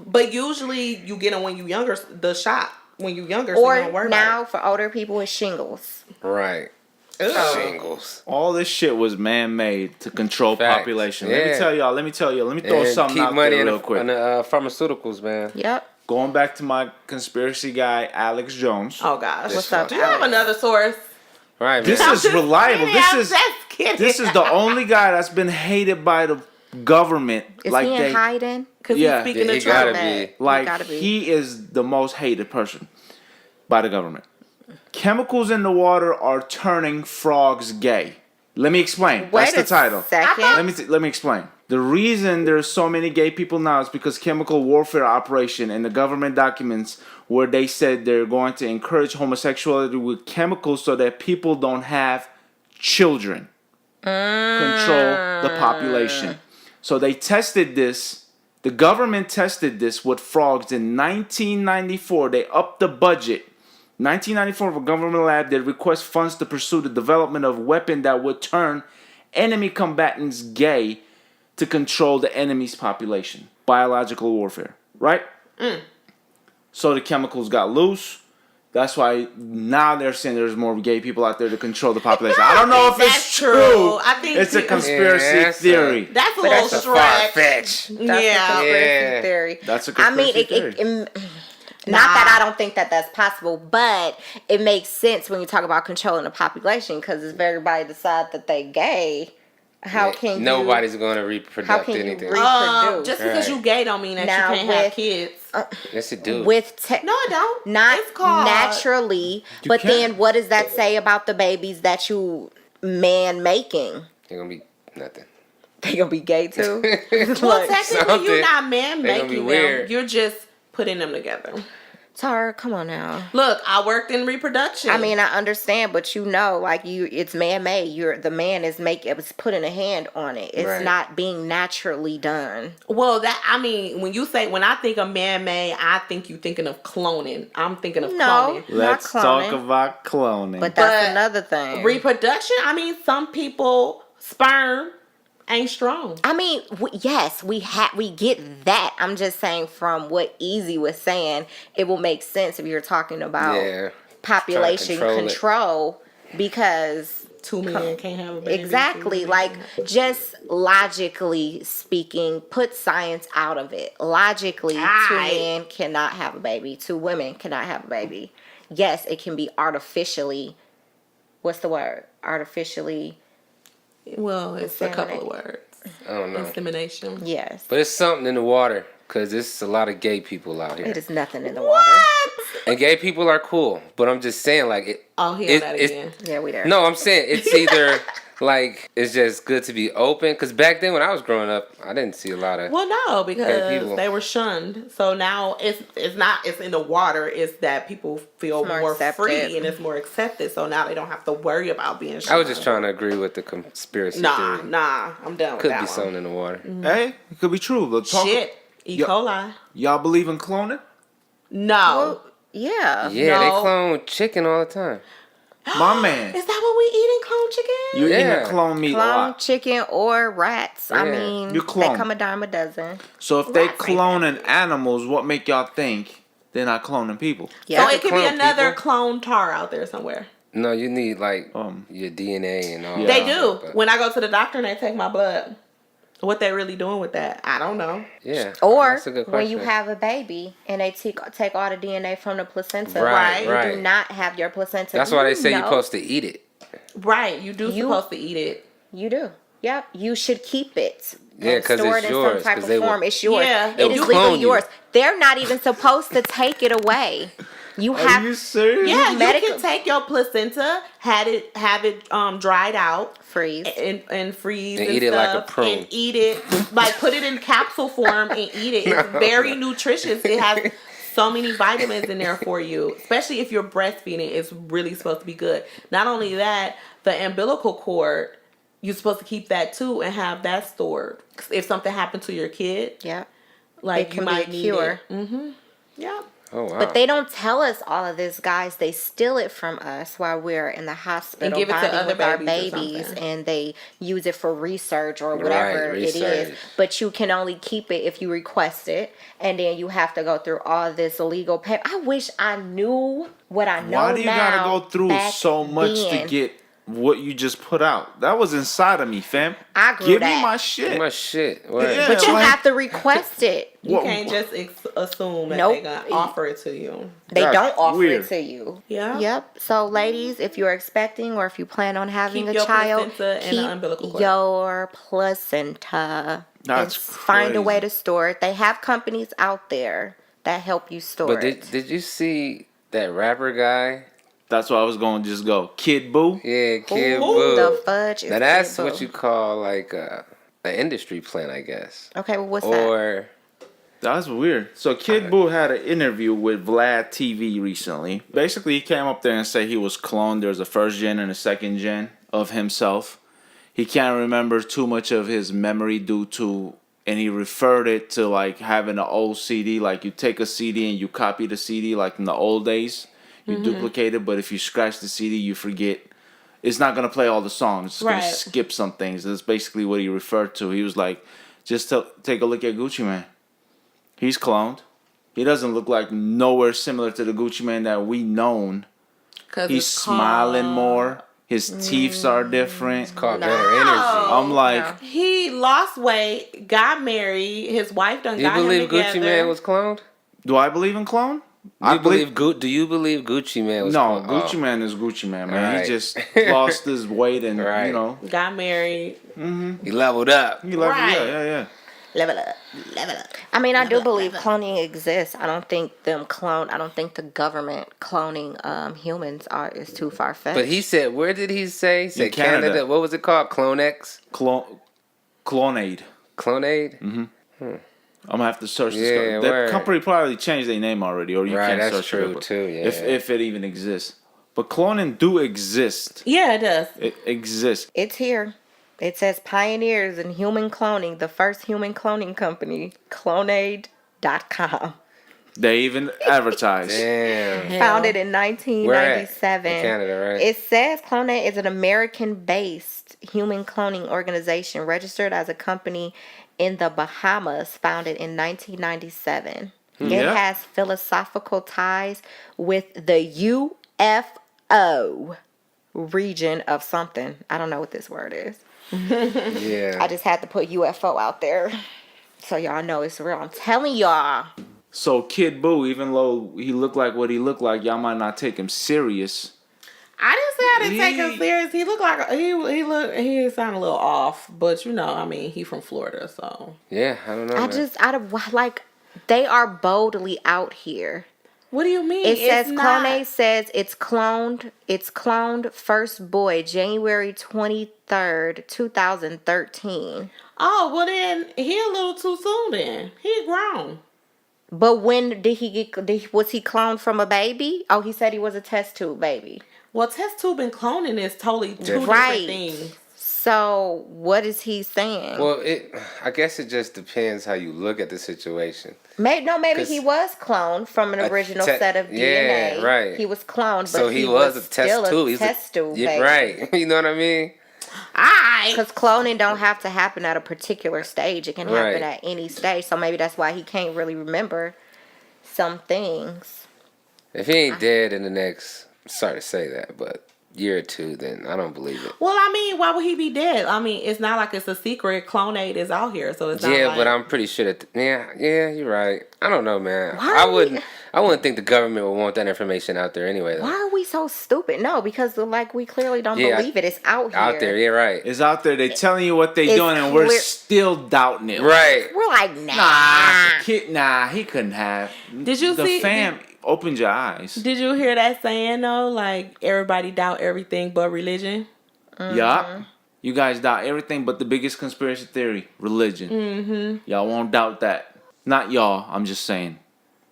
But usually you get them when you younger. The shot when you younger, so you don't Or worry now about for older people with shingles. Right. it. Ugh. Shingles. All this shit was man-made to control Facts. population. Yeah. Let me tell y'all. Let me throw And something keep out money there in real the, quick. on the pharmaceuticals, man. Yep. Going back to my conspiracy guy, Alex Jones. Oh gosh, What's up, Do you have Alex? another source? Right, man. This I'm is just reliable. kidding, This I'm is just kidding. this is the only guy that's been hated by the government. Is like he in they, hiding? Because Yeah. he's speaking Yeah, to he gotta Trump. be. like gotta be. he is the most hated person by the government. Chemicals in the water are turning frogs gay. Let me explain. That's the title. Second. Let me explain. The reason there's so many gay people now is because chemical warfare operation and the government documents where they said they're going to encourage homosexuality with chemicals so that people don't have children. Control the population. So they tested this. The government tested this with frogs in 1994. They upped the budget. 1994, a government lab that request funds to pursue the development of a weapon that would turn enemy combatants gay to control the enemy's population. Biological warfare, right? So the chemicals got loose. That's why now they're saying there's more gay people out there to control the population. I don't know if it's That's true. true. I think it's a people- conspiracy Yeah, that's theory. That's a But little that's Far stretch. fetched. That's a Yeah. conspiracy Yeah. theory. That's a I mean, conspiracy theory. not that I don't think that that's possible, but it makes sense when you talk about controlling the population because if everybody decide that they gay, how can Nobody's going to How reproduce can you anything. reproduce? Just because Right. you gay don't mean that Now you can't have with- kids. Yes, it do. with No, it don't. not It's called naturally, but can't. then what does that say about the babies that you man making? They're going to be nothing. They gonna be gay too? Well, Like, technically, something. you're not man They gonna be making them. weird. You're just putting them together. Tara, come on now. Look, I worked in reproduction. I mean, I understand, but it's man-made. The man is putting a hand on it. It's Right. not being naturally done. well, when I think of man-made, I think you thinking of cloning. I'm thinking of No, cloning. Let's not talk cloning. about cloning. But that's But another thing. Reproduction. I mean, some people sperm ain't strong. I mean, yes, we get that. I'm just saying from what Easy was saying, it will make sense if you're talking about Yeah. population Trying to control it. control because Two men can't have a baby. exactly like just logically speaking, put science out of it. Logically, two Aight. men cannot have a baby, two women cannot have a baby. Yes, it can be artificially. What's the word? Artificially. Well, it's a couple of words. I don't know. Insemination. Yes. But it's something in the water because there's a lot of gay people out here. It is nothing in the water. And gay people are cool. But I'm just saying, like, it. Oh, hear that again. Yeah, we there. No, I'm saying it's either like it's just good to be open. Because back then when I was growing up, I didn't see a lot of. Well, no, Gay because people. they were shunned. So now it's in the water. It's that people feel It's more more accepted. free and it's more accepted. So now they don't have to worry about being shunned. I was just trying to agree with the conspiracy Nah, theory. I'm done with Could that be one. something in the water. Hey, it could be true. But Shit, E. Yo- coli. y'all believe in cloning? No. Well, yeah. Yeah, they No. clone chicken all the time. My man, Is that what we eat in clone chicken? you Yeah. eating clone meat a Clone lot. chicken or rats. I Yeah. mean, You they clone. come a dime a dozen. So if they Rats ain't cloning animals, what make y'all think they're not cloning people? Yeah. So it could be clone another people. clone tar out there somewhere. No, you need like Um, your DNA and all Yeah. They that. do. But, When I go to the doctor and they take my blood, what they really doing with that, I don't know. yeah. Or that's a good when you question. have a baby and they take all the DNA from the placenta, Right, you right. do not have your placenta. That's why they say you're know. supposed to eat it. Right, you do You- supposed to eat it. You do. Yep, you should keep it. Yeah, and 'cause store it's it in yours, some type 'cause of they will- form. It's yours. Yeah, It they is will legally clone you. yours. They're not even supposed to take it away. You Are have you serious? Yeah, medical- you can take your placenta, have it dried out, freeze. and freeze And and eat it like a stuff, prune. and eat it like put it in capsule form and eat it. It's very nutritious. It has so many vitamins in there for you, especially if you're breastfeeding. It's really supposed to be good. Not only that, the umbilical cord, you're supposed to keep that too and have that stored. If something happened to your kid, Yeah. like It you can be might a need cure. it. Yeah. Oh wow. But they don't tell us all of this, guys. They steal it from us while we're in the hospital And give it to bonding other with our babies or babies, something. and they use it for research or whatever Right, it is. research. But you can only keep it if you request it, and then you have to go through all this legal paper. I wish I knew what I know now. Why do you gotta go through back so much then. to get what you just put out? That was inside of me, fam. I grew Give that. me my shit. my shit. Word. Yeah. But you like- have to request it. You What- can't just assume that Nope. they're going to offer it to you. They That's don't offer weird. it to you. Yeah. Yep. So, ladies, if you're expecting or if you plan on having Keep a your child, placenta and the umbilical keep cord. your placenta. That's and find a way crazy. to store it. They have companies out there that help you store But it. did you see that rapper guy? That's why I was going to just go. Kid Boo? Yeah, Kid Who Boo. the fudge is Now that's Kid what Boo? you call like an industry plan, I guess. Okay, well, what's that? Or That's weird. So Kid Boo had an interview with Vlad TV recently. Basically, he came up there and said he was cloned. There's a first gen and a second gen of himself. He can't remember too much of his memory and he referred it to like having an old CD. Like you take a CD and you copy the CD like in the old days. You duplicate it, but if you scratch the CD, you forget. It's not going to play all the songs. It's going Right. to skip some things. That's basically what he referred to. He was like, just take a look at Gucci Mane. He's cloned. He doesn't look like nowhere similar to the Gucci Mane that we known. 'Cause He's it's smiling called- more. His teeth are different. called better energy. I'm like, He lost weight, got married. His wife done Do you got him believe together. Gucci Man was cloned? do I believe in clone? Do you believe Gucci Man was No, cloned? Gucci Oh. Man is Gucci Man, man. Right. He just lost his weight and, Right. you know. Got married. He leveled up. He like, Right. yeah. Level up. Level up. I mean, I do believe cloning exists. I don't think the government cloning humans is too far fetched. But he said, where did he say? He said Canada. Canada. What was it called? Clonex? Clonaid. Clonaid? I'm gonna have to search Yeah, this. The word. company probably changed their name already, or you Right, can't that's search true it. too, yeah. If it even exists, but cloning do exist. Yeah, it does. It exists. It's here. It says pioneers in human cloning, the first human cloning company, Clonaid.com. They even advertise. Damn. Founded in 1997. Where at? In Canada, right? It says Clonaid is an American-based human cloning organization registered as a company in the Bahamas, founded in 1997. It Yeah. has philosophical ties with the UFO region of something. I don't know what this word is. Yeah. I just had to put UFO out there so y'all know it's real. I'm telling y'all. So Kid Boo, even though he looked like what he looked like, y'all might not take him serious. I didn't say I didn't take him serious. He looked like he sounded a little off, but you know, I mean, he from Florida, so. Yeah, I don't know. man. They are boldly out here. What do you mean? It says It's not- Clonaid says it's cloned first boy January 23rd, 2013. Oh, well then he a little too soon then. He grown. But when did was he cloned from a baby? Oh, he said he was a test tube baby. Well, test tube and cloning is totally two different Right. things. So what is he saying? Well, I guess it just depends how you look at the situation. Maybe 'Cause he was cloned from an original set of DNA. Yeah, right. He was cloned, but So he was a still test tube. a He's test tube yeah, baby. right. You know what I mean? Because cloning don't have to happen at a particular stage. It can happen Right. at any stage. So maybe that's why he can't really remember some things. If he ain't dead in the next, sorry to say that, but year or two, then I don't believe it. Well, I mean, why would he be dead? I mean, it's not like it's a secret. Clonate is out here, so it's not Yeah, like... but I'm pretty sure that yeah, you're right. I don't know, man. Why I are we- wouldn't think the government would want that information out there anyway. Though. Why are we so stupid? No, because like we clearly don't Yeah, believe it. It's out here. Out there, yeah, right. It's out there. They telling you what they It's doing, and we're clear- still doubting it. Right. We're like, nah. Nah, he couldn't have. Did you the see- fam opened your eyes? Did you hear that saying, though? Like, everybody doubt everything but religion? Yup. You guys doubt everything but the biggest conspiracy theory, religion. Mm-hmm. Y'all won't doubt that. Not y'all. I'm just saying,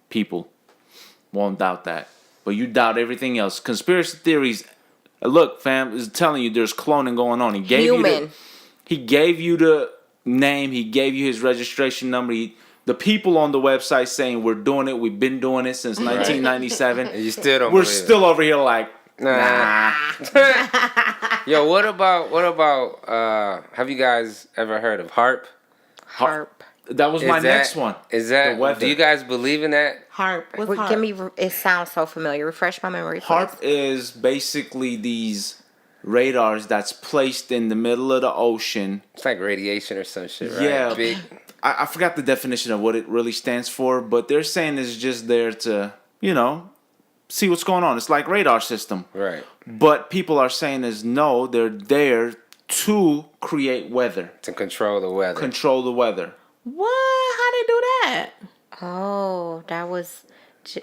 people won't doubt that. But you doubt everything else. Conspiracy theories. Look, fam, is telling you there's cloning going on. He gave Human. he gave you the name. He gave you his registration number. The people on the website saying we're doing it. We've been doing it since 1997. And you still don't We're believe it. still over here like, nah. Yo, what about have you guys ever heard of HARP? Harp. That was my next one. Is that The weather. do you guys believe in that? Harp. What's Wait, harp? give me. It sounds so familiar. Refresh my memory. Please. HARP is basically these radars that's placed in the middle of the ocean. It's like radiation or some shit, right? Yeah. Big. I forgot the definition of what it really stands for, but they're saying it's just there to, see what's going on. It's like radar system. Right. But people are saying is no, they're there to create weather, To control the weather. control the weather. What? How they do that? Oh, that was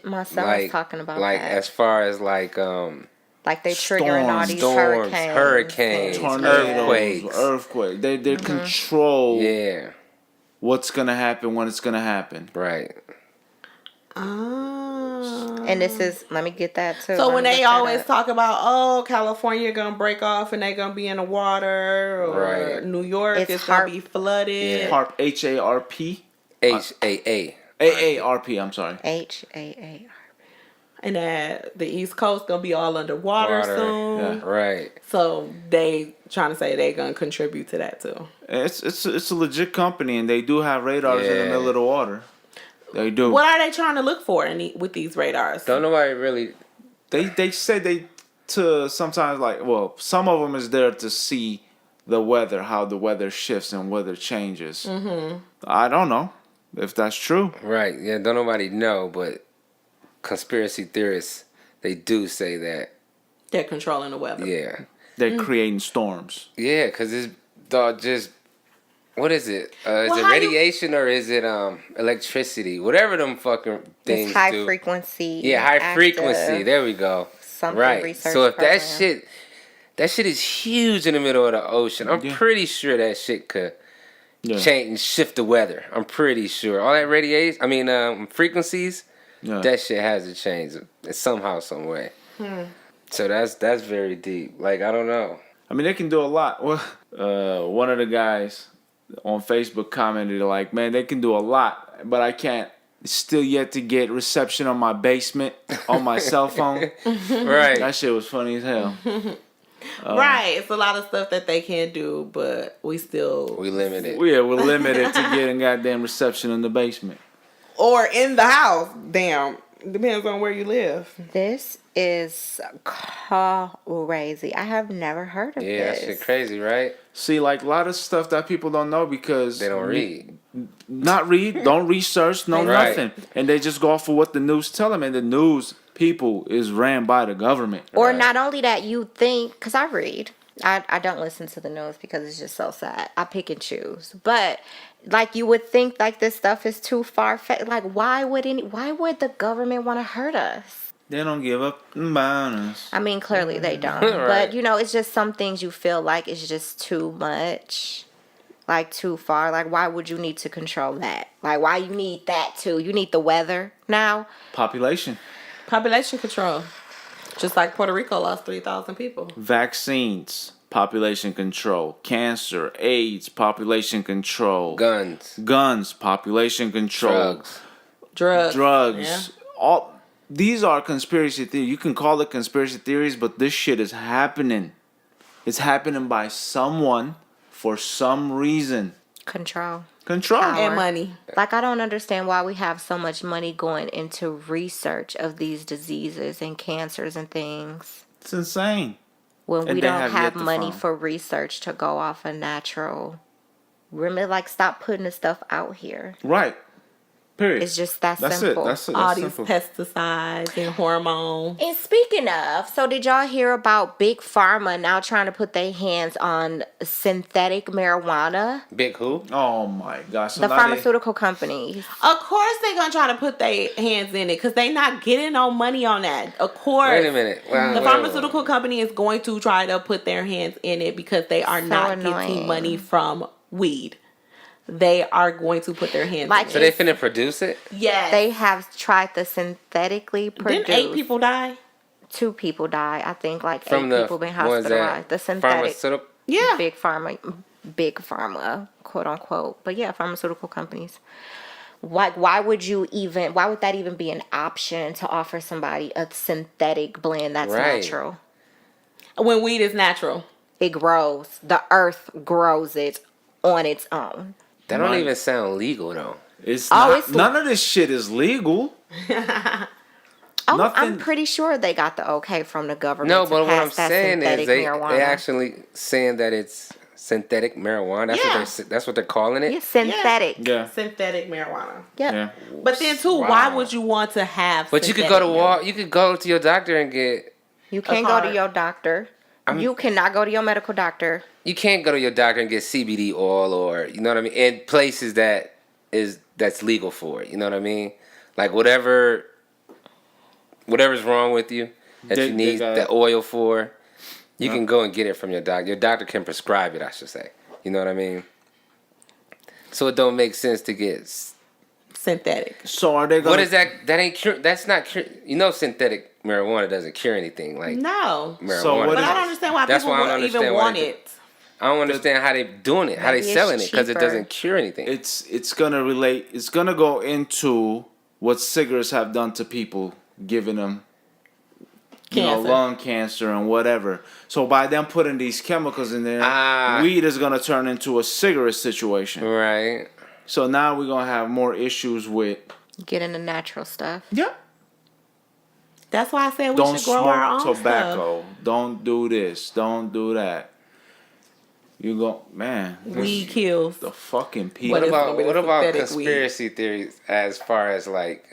my son was talking about like that. as far as like Like they triggering all these storms, hurricanes. hurricanes, Tornadoes, earthquakes. They control Yeah. what's gonna happen when it's gonna happen. Right. Oh. And this is, let me get that too. So Let when me they look that always up. talk about, California gonna break off and they gonna be in the water, or Right. New York It's is gonna harp. be flooded. Yeah. HARP, HARP, HAA. AARP. I'm sorry. HAA. And that the East Coast gonna be all underwater Water. soon. Yeah. Right. So they trying to say they gonna contribute to that too. It's a legit company, and they do have radars in the Yeah. middle of the water. They do. What are they trying to look for with these radars? Don't nobody really. They say they to sometimes some of them is there to see the weather, how the weather shifts and weather changes. Mm-hmm. I don't know if that's true. Right. Yeah. Don't nobody know, but conspiracy theorists, they do say that. They're controlling the weather. Yeah. They're creating storms. Yeah, because it's just. What is it? Is Well, it how radiation or is it electricity? Whatever them fucking things It's high do. frequency. Yeah, high active frequency. There we go. something Right. research So if program. that shit is huge in the middle of the ocean, I'm Yeah. pretty sure that shit could Yeah. change and shift the weather. I'm pretty sure. All that radiation, frequencies, Yeah. that shit has to change somehow, some way. So that's very deep. Like, I don't know. I mean, they can do a lot. Well, one of the guys on Facebook commented like, "Man, they can do a lot, but I can't still yet to get reception on my basement on my cell phone." Right. That shit was funny as hell. Right. It's a lot of stuff that they can't do, but we still We limited. Yeah, we're limited to getting goddamn reception in the basement. or in the house. Damn. Depends on where you live. This is crazy. I have never heard of Yeah, that this. shit crazy, right? See, like a lot of stuff that people don't know because They don't read. not read, don't research, no Right. nothing, and they just go off of what the news tell them, and the news people is ran by the government. Or Right. not only that, you think, because I read. I don't listen to the news because it's just so sad. I pick and choose. But like you would think like this stuff is too far-fetched. Like why would the government want to hurt us? They don't give up about us. I mean, clearly they don't. Right. But it's just some things you feel like it's just too much. Like too far. Like why would you need to control that? Like why you need that too? You need the weather now? Population, Population control. Just like Puerto Rico lost 3,000 people. vaccines, population control, cancer, AIDS, population control, Guns. population control, Drugs. drugs. Yeah. All these are conspiracy theories. You can call it conspiracy theories, but this shit is happening. It's happening by someone for some reason. Control. Control. Power. And money. Like, I don't understand why we have so much money going into research of these diseases and cancers and things. It's insane. when And we they don't have have yet to money find. for research to go off of natural. Remember, like, stop putting the stuff out here. Right. Period. It's just that That's simple. it. That's it. All That's these simple. pesticides and hormones. And speaking of, so did y'all hear about Big Pharma now trying to put their hands on synthetic marijuana? Big who? Oh my gosh. So The now they- pharmaceutical companies. Of course they're going to try to put their hands in it because they not getting no money on that. Of course. Wait a minute. Well, The wait a pharmaceutical company is going to try to put their hands in it because they are So not annoying. getting money from weed. They are going to put their hands Like in So it. they finna produce it? Yes. They have tried to synthetically produce. Didn't 8 people die? 2 people die. I think like From 8 the people been ones hospitalized. The that synthetic pharmaceutical. Yeah. big pharma, quote unquote. But yeah, pharmaceutical companies. Why would that even be an option to offer somebody a synthetic blend that's Right. natural? When weed is natural. It grows. The earth grows it on its own. That don't Right. even sound legal though. It's Oh, not, it's- none of this shit is legal. Oh, I'm Nothing- pretty sure they got the okay from the government. No, to but what I'm pass that saying is synthetic they marijuana. actually saying that it's synthetic marijuana. That's what they're calling it. Yeah, synthetic. Yeah. Synthetic marijuana. Yep. Yeah. But then too, why Wow. would you want to have But you could go to synthetic you could go to your doctor and get. You can't card. go to your doctor. You cannot go to your medical doctor. You can't go to your doctor and get CBD oil or you know what I mean in places that's legal for it. You know what I mean? Like whatever's wrong with you that They you need got- the oil for, you can go and get it from your doctor. Your doctor can prescribe it, I should say. You know what I mean? So it don't make sense to get. synthetic. So are they going What is that? That ain't cure. That's not cure. You know, synthetic marijuana doesn't cure anything like No. marijuana. So what But is- I don't understand why That's people why I don't would understand even why want they do- it. I don't understand how they doing it, how they Maybe it's selling it, because it cheaper. doesn't cure anything. it's gonna relate, it's gonna go into what cigarettes have done to people, giving them Cancer. lung cancer and whatever. So by them putting these chemicals in there, Ah. weed is gonna turn into a cigarette situation. Right. So now we're gonna have more issues with Get in the natural stuff. That's why I said we don't should grow our smoke own tobacco, don't do this, don't do that. You go, man. stuff. Weed kills. The fucking people. What it's about gonna be the what about synthetic weed. conspiracy theories as far as like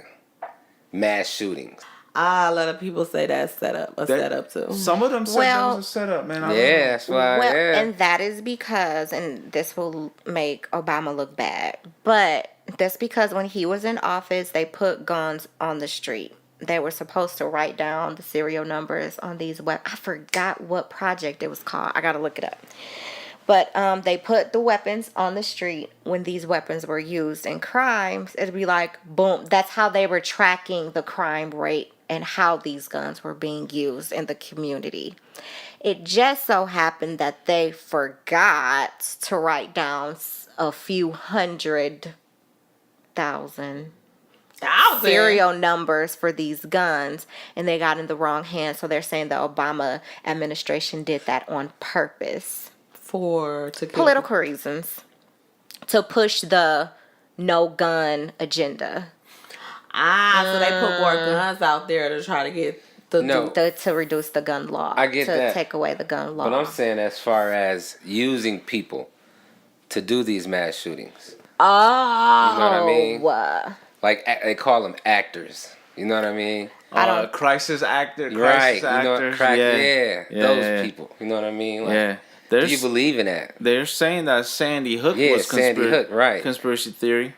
mass shootings? A lot of people say that's setup too. Some of them said Well- that was a setup, man. I don't Yeah, know. that's why. Well, yeah. and that is because, and this will make Obama look bad, but that's because when he was in office, they put guns on the street. They were supposed to write down the serial numbers on these I forgot what project it was called. I gotta look it up. But they put the weapons on the street. When these weapons were used in crimes, it'd be like, boom. That's how they were tracking the crime rate and how these guns were being used in the community. It just so happened that they forgot to write down a few 100,000 serial numbers for these guns, and they got in the wrong hands. So they're saying the Obama administration did that on purpose. To kill Political reasons. To push the no gun agenda. so they put more guns out there to try to get the No. To reduce the gun law. I get to that. take away the gun law. But I'm saying as far as using people to do these mass shootings, oh. You know what I mean? uh, like they call them actors. You know what I mean? I don't- Crisis actor, Right. crisis You know, actors. yeah. Yeah, Those yeah. people. You know what I mean? Like, Yeah. do you believe in that? They're saying that Sandy Hook Yeah, was Sandy Hook, right. conspiracy theory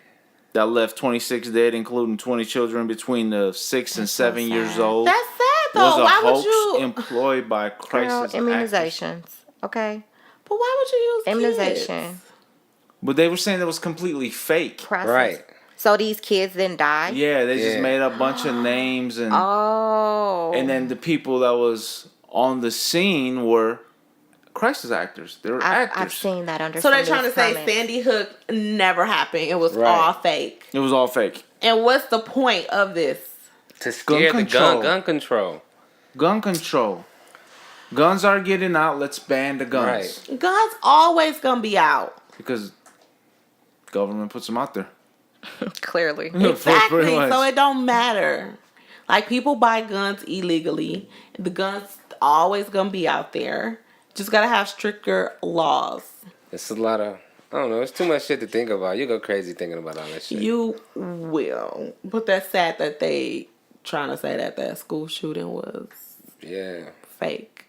that left 26 dead, including 20 children between the 6 and 7 years sad. old. That's sad was though. a Why would hoax you? employed by girl, crisis actors. immunizations. Okay? But why would you use Immunization. kids? But they were saying it was completely fake. Process. Right. So these kids didn't die? Yeah, they just Yeah. made up a bunch of names and Oh. and then the people that was on the scene were crisis actors. They were actors. I've seen that under So some they're trying to news say comments. Sandy Hook never happened. It was Right. all fake. It was all fake. And what's the point of this? To scare the control. gun control. Gun control. Guns are getting out. Let's ban the guns. Right. Guns always gonna be out. Because government puts them out there. Clearly. Exactly. Pretty much. So it don't matter. Like people buy guns illegally. The guns always gonna be out there. Just gotta have stricter laws. It's a lot of, I don't know, it's too much shit to think about. You go crazy thinking about all that shit. You will. But that's sad that they trying to say that school shooting was fake.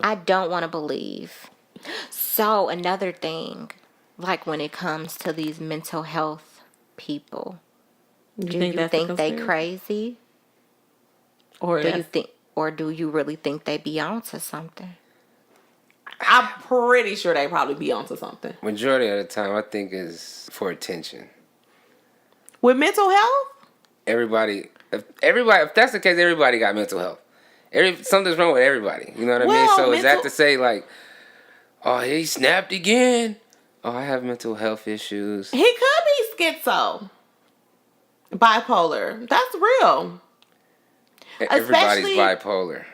I don't want to believe. So another thing, like when it comes to these mental health people, do you think they crazy? Or do you really think they be onto something? I'm pretty sure they probably be onto something. Majority of the time, I think is for attention. With mental health? Everybody, if that's the case, everybody got mental health. Something's wrong with everybody. You know what I mean? So is that to say like, oh, he snapped again? Oh, I have mental health issues. He could be schizo. Bipolar. That's real. Everybody's bipolar.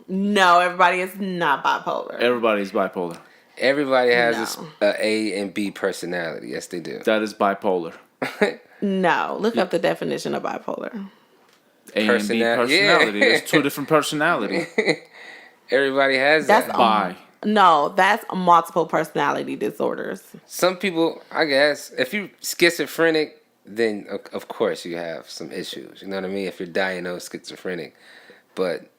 No, everybody is not bipolar. Everybody's bipolar. Everybody has a A and B personality. Yes, they do. That is bipolar. No, look up the definition of bipolar. A and B personality. Yeah. There's two different personalities. Everybody has that. No, that's multiple personality disorders. Some people, I guess, if you're schizophrenic, then of course you have some issues. You know what I mean? If you're diagnosed schizophrenic. But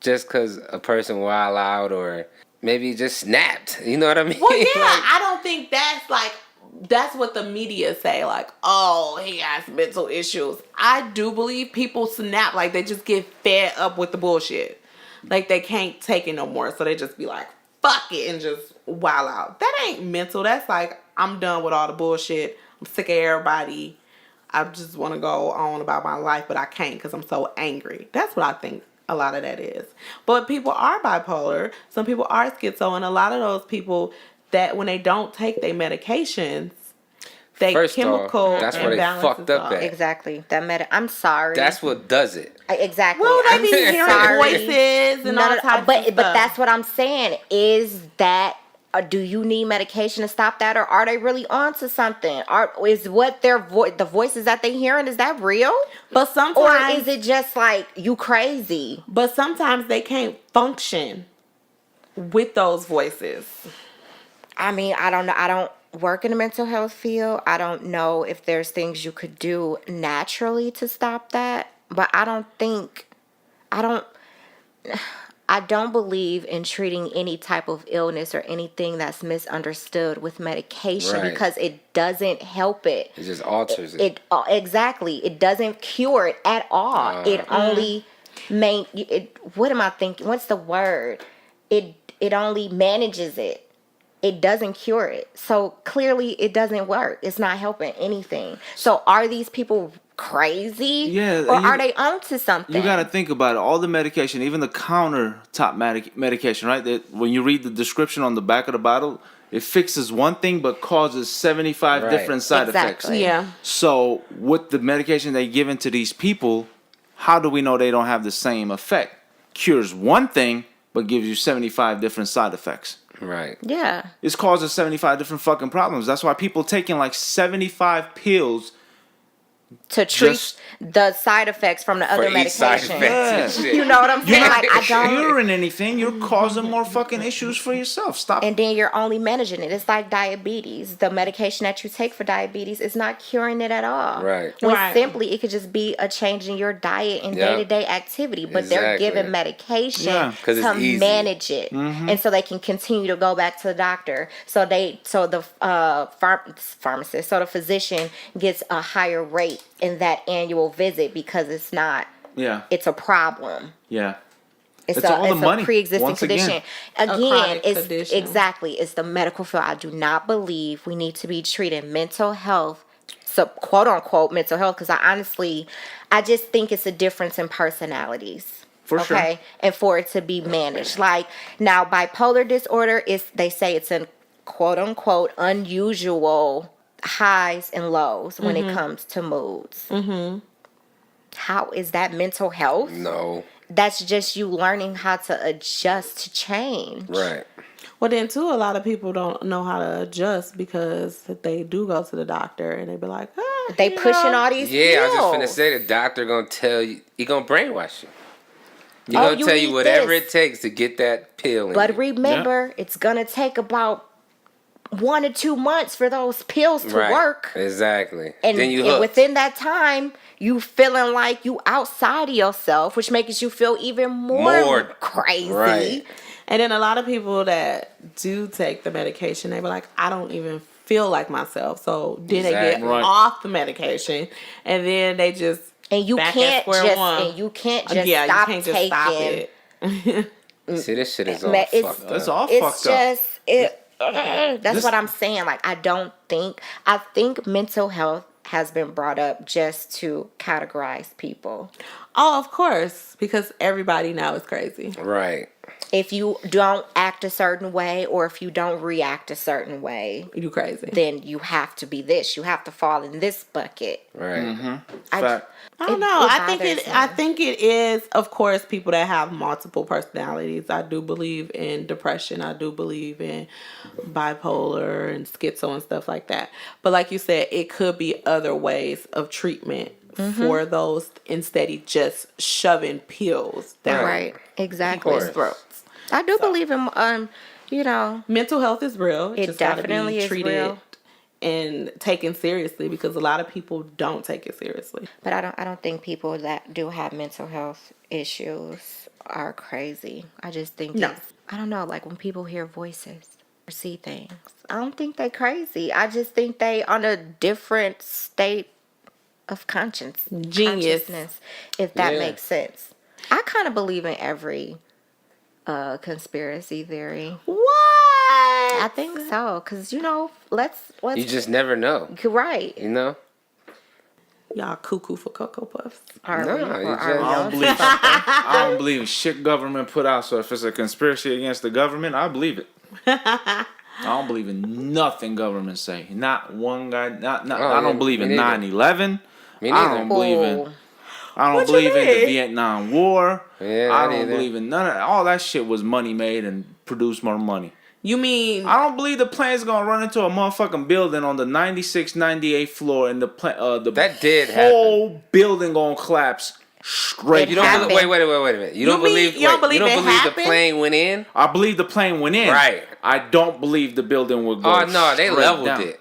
just because a person wild out or maybe just snapped, you know what I mean? Well, yeah, I don't think that's what the media say, like, oh, he has mental issues. I do believe people snap, like they just get fed up with the bullshit. Like they can't take it no more, so they just be like, fuck it, and just wild out. That ain't mental. That's like, I'm done with all the bullshit. I'm sick of everybody. I just want to go on about my life, but I can't because I'm so angry. That's what I think a lot of that is. But people are bipolar. Some people are schizo, and a lot of those people that when they don't take their medications, they chemical that's where they fucked up at. Exactly. I'm sorry. That's what does it. Exactly. Well, they be hearing voices and all types of stuff. But that's what I'm saying. Is that do you need medication to stop that, or are they really onto something? Is what the voices that they hearing, is that real? But sometimes, or is it just like you crazy? But sometimes they can't function with those voices. I mean, I don't know. I don't work in the mental health field. I don't know if there's things you could do naturally to stop that. But I don't believe in treating any type of illness or anything that's misunderstood with medication, because it doesn't help it. It just alters it. Exactly. It doesn't cure it at all. It only what am I thinking? What's the word? It only manages it. It doesn't cure it. So clearly it doesn't work. It's not helping anything. So are these people crazy? Yeah. Or are they onto something? You got to think about it. All the medication, even the countertop medication, right? That when you read the description on the back of the bottle, it fixes one thing but causes 75 different side effects. Yeah. So with the medication they give into these people, how do we know they don't have the same effect? Cures one thing but gives you 75 different side effects. Right. Yeah. It's causing 75 different fucking problems. That's why people taking like 75 pills to treat the side effects from the other medication. You know what I'm saying? You're not like, I don't curing anything. You're causing more fucking issues for yourself. Stop. And then you're only managing it. It's like diabetes. The medication that you take for diabetes is not curing it at all. Right. When simply it could just be a change in your diet and day-to-day activity. But they're given medication to manage it. Mm-hmm. And so they can continue to go back to the doctor. So the pharmacist, so the physician gets a higher rate in that annual visit because it's not. Yeah. It's a problem. Yeah. It's a pre-existing condition. Again, it's the medical field. I do not believe we need to be treating mental health, so quote unquote mental health, because I just think it's a difference in personalities. For sure. And for it to be managed. Like now, bipolar disorder they say it's a quote unquote unusual highs and lows when it comes to moods. Mm-hmm. How is that mental health? No. That's just you learning how to adjust to change. Right. Well, then, too, a lot of people don't know how to adjust because they do go to the doctor and they be like, they pushing all these pills. I was just finna say the doctor gonna tell you, he gonna brainwash you. You're going to tell you need whatever this. it takes to get that pill in But you. remember, it's gonna take about 1 or 2 months for those pills to Right. work. Exactly. And, then you and hooked. within that time, you feeling like you outside of yourself, which makes you feel even more crazy. Right. And then a lot of people that do take the medication, they be like, I don't even feel like myself. So then they get Exactly. Right. off the medication, and then they just And you back at can't square just one. and you can't just yeah, stop you can't just taking. stop it. See, this shit is all It's- fucked up. It's all It's fucked up. just that's what I'm saying. Like I think mental health has been brought up just to categorize people. Oh, of course, because everybody now is crazy. Right. If you don't act a certain way or if you don't react a certain way, You crazy. then you have to be this. You have to fall in this bucket. Right. Fact. I don't know. I think it is, of course, people that have multiple personalities. I do believe in depression. I do believe in bipolar and schizo and stuff like that. But like you said, it could be other ways of treatment for those instead of just shoving pills down Right. Exactly. Of course. throats. I do believe in Mental health is real. It just gotta definitely be is treated real. and taken seriously, because a lot of people don't take it seriously. but I don't think people that do have mental health issues are crazy. I just think No. I don't know, like when people hear voices or see things. I don't think they crazy. I just think they on a different state of Genius. consciousness, if that Yeah. makes sense. I kind of believe in every conspiracy theory. What? I think so, cause let's You just never know. you're right. You know? Y'all cuckoo for Cocoa Puffs. Are No, we, you or just- are we I on don't believe I don't believe shit government put out. So if it's a conspiracy against the government, I believe it. I don't believe in nothing government say. Not one guy. I don't believe in me neither. 9/11. Me I neither. don't believe in. Oh. I don't What you believe in the mean? Vietnam War. Yeah, I me don't neither. believe in none of all that shit. Was money made and produced more money. You mean I don't believe the plane's gonna run into a motherfucking building on the 96th, 98th floor, and the That did whole building gonna collapse straight. You don't happened. believe, wait a minute. You don't mean believe you don't believe you don't it believe the happened? plane went in? I believe the plane went in. Right. I don't believe the building would go. Oh, no, they straight leveled down. it.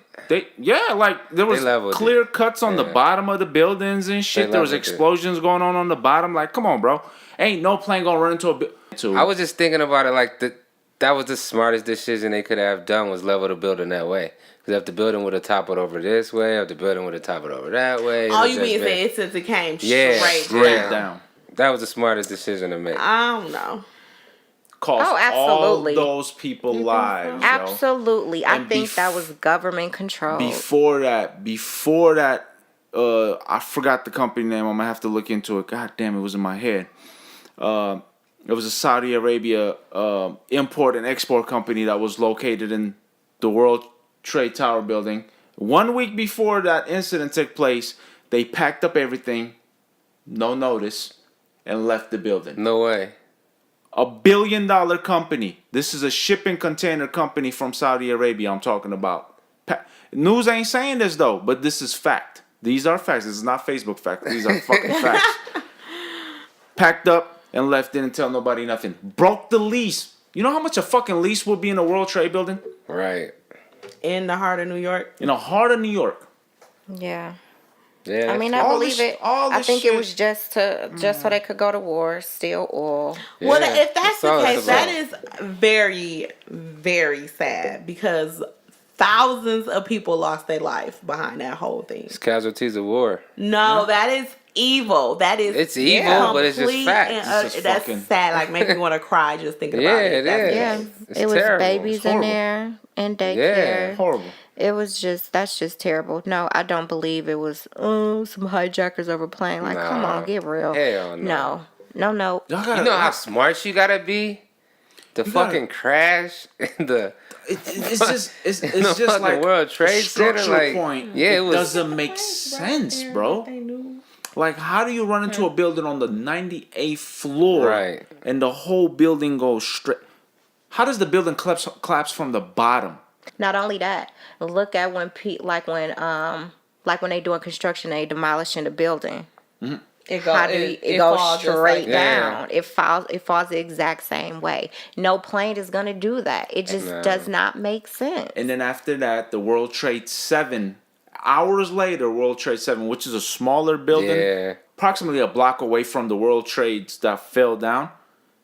Like there was leveled clear it. cuts on the Yeah. bottom of the buildings and shit. They There was leveled it. explosions going on the bottom. Like, come on, bro. Ain't no plane gonna run into a building. I was just thinking about it like that was the smartest decision they could have done, was level the building that way. Because if the building would have toppled over this way, if the building would have toppled over that way. all it you would've mean just been- is since it came Yeah, straight yeah. down? That was the smartest decision to make. I don't know. Cost Oh, absolutely. all those people lives. yo. Absolutely. I And think that was government control. Before that, I forgot the company name. I'm gonna have to look into it. God damn, it was in my head. It was a Saudi Arabia import and export company that was located in the World Trade Tower building. 1 week before that incident took place, they packed up everything, no notice, and left the building. No way. $1 billion company. This is a shipping container company from Saudi Arabia I'm talking about. News ain't saying this though, but this is fact. These are facts. This is not Facebook facts. These are fucking facts. Packed up and left, didn't tell nobody nothing. Broke the lease. You know how much a fucking lease would be in a World Trade building? Right. In the heart of New York. In the heart of New York. Yeah. Yeah. I mean, I all believe this- it. all I this think shit- it was just so they could go to war, steal oil. Well, Yeah. if that's the all it's case, that about. is very, very sad, because thousands of people lost their life behind that whole thing. It's casualties of war. No, that is evil. That is It's evil, but it's just complete facts. and, It's just that's fucking- sad. Like, make me want to cry just thinking Yeah, about it. it That's is. Yeah, It's it was terrible. babies It's in horrible. there and daycare. Yeah. Horrible. It was that's just terrible. No, I don't believe it was some hijackers over plane. Like, come Nah. on, get real. Hell no. No. Y'all gotta, You know how smart you gotta be to gotta- fucking crash in the it's just it's in the just fucking like World Trade the Center. structure Like, point. yeah, it was. doesn't make sense, bro. Like, how do you run into a building on the 98th floor, Right. and the whole building goes straight? How does the building collapse from the bottom? Not only that, look at when when they doing construction, they demolishing the building. It goes falls just straight like down. It falls the exact same way. No plane is gonna do that. It just does not make sense. And then after that, the World Trade 7, hours later, World Trade 7, which is a smaller building, approximately a block away from the World Trades that fell down,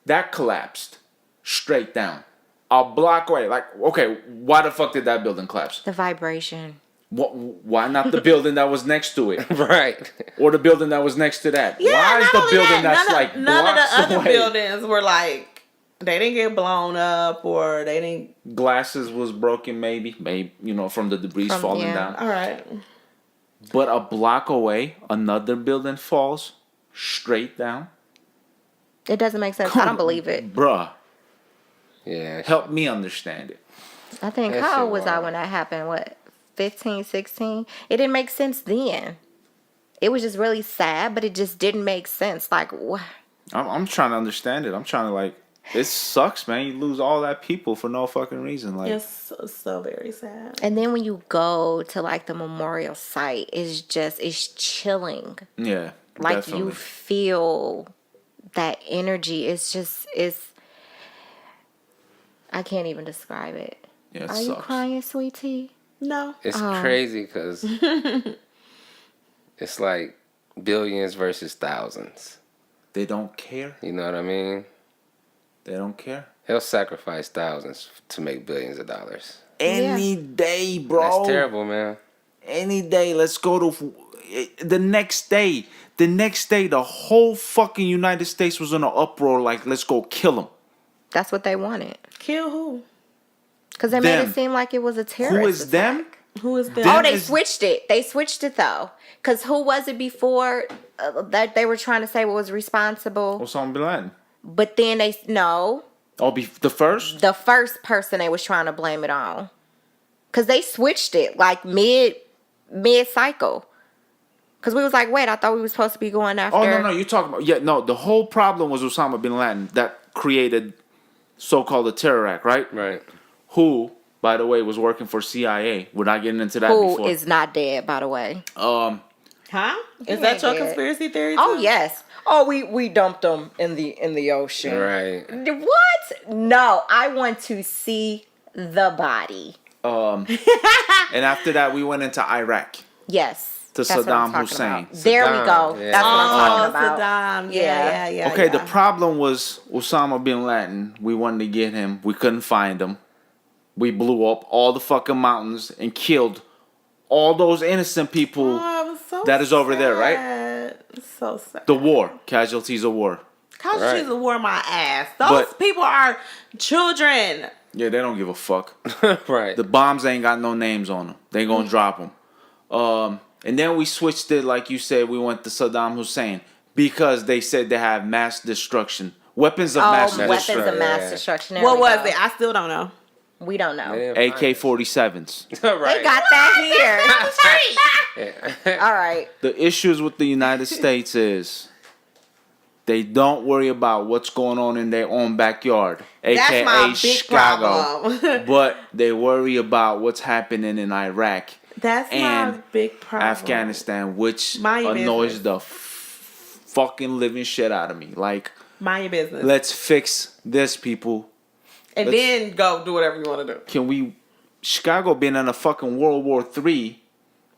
that collapsed straight down. A block away. Like, okay, why the fuck did that building collapse? The vibration. Why not the building that was next to it? Right. Or the building that was next to that? Yeah, why is the building that's none like of the other away? buildings were like, they didn't get blown up or they didn't. Glasses was broken, maybe, from the debris falling down. All right. But a block away, another building falls straight down. It doesn't make sense. I don't believe it. Bruh. Yeah. Help me understand it. I think, That how shit old was I wild. when that happened? What, 15, 16? It didn't make sense then. It was just really sad, but it just didn't make sense. Like, what? I'm trying to understand it. I'm trying to it sucks, man. You lose all that people for no fucking reason. Like, It's so very sad. And then when you go to like the memorial site, it's chilling. yeah, Like definitely. you feel that energy. It's I can't even describe it. Yeah, it Are you sucks. crying, sweetie? No. It's crazy because it's like billions versus thousands. They don't care. You know what I mean? They don't care. They'll sacrifice thousands to make billions of dollars. Any day, bro. That's terrible, man. Any day. Let's go to the next day. The next day, the whole fucking United States was in an uproar. Like, let's go kill them. That's what they wanted. Kill who? Because they made Them. it seem like it was a terrorist Who is attack. them? Who is them? Them Oh, they is- switched it. They switched it though. Because who was it before that they were trying to say was responsible? Osama bin Laden. But then The first? the first person they was trying to blame it on. Because they switched it like mid cycle. Because we was like, wait, I thought we were supposed to be going after. Oh, no, you're talking about... the whole problem was Osama bin Laden that created so-called the terror act, right? Right. Who, by the way, was working for CIA. We're not getting into that Who before. is not dead, by the way. Huh? Is that your Yeah. conspiracy theory? Oh, too? yes. Oh, we dumped them in the ocean. Right. What? No, I want to see the body. And after that, we went into Iraq. Yes. To that's what I'm Saddam talking Hussein. about. There we Saddam, go. yeah. That's what I'm talking about. Saddam. Yeah. Yeah. Okay, the problem was Osama bin Laden. We wanted to get him. We couldn't find him. We blew up all the fucking mountains and killed all those innocent people. Oh, it was so that is over there, right? sad. So sad. The war. Casualties of war. Casualties Right. of war my ass. Those But- people are children. Yeah, they don't give a fuck. Right. The bombs ain't got no names on them. They gonna drop them. And then we switched it, like you said, we went to Saddam Hussein because they said they have mass destruction. Weapons of mass Weapons destruction. of mass Yeah. destruction. There What we was go. it? I still don't know. We don't know. AK-47s. Right. They got that here. All right. The issues with the United States is they don't worry about what's going on in their own backyard, That's aka my big Chicago. problem. But they worry about what's happening in Iraq That's my and big problem. Afghanistan, which Mind your annoys business. the fucking living shit out of me. Like, Mind your business. let's fix this, people. and let's- then go do whatever you want to do. Can we? Chicago been in a fucking World War III.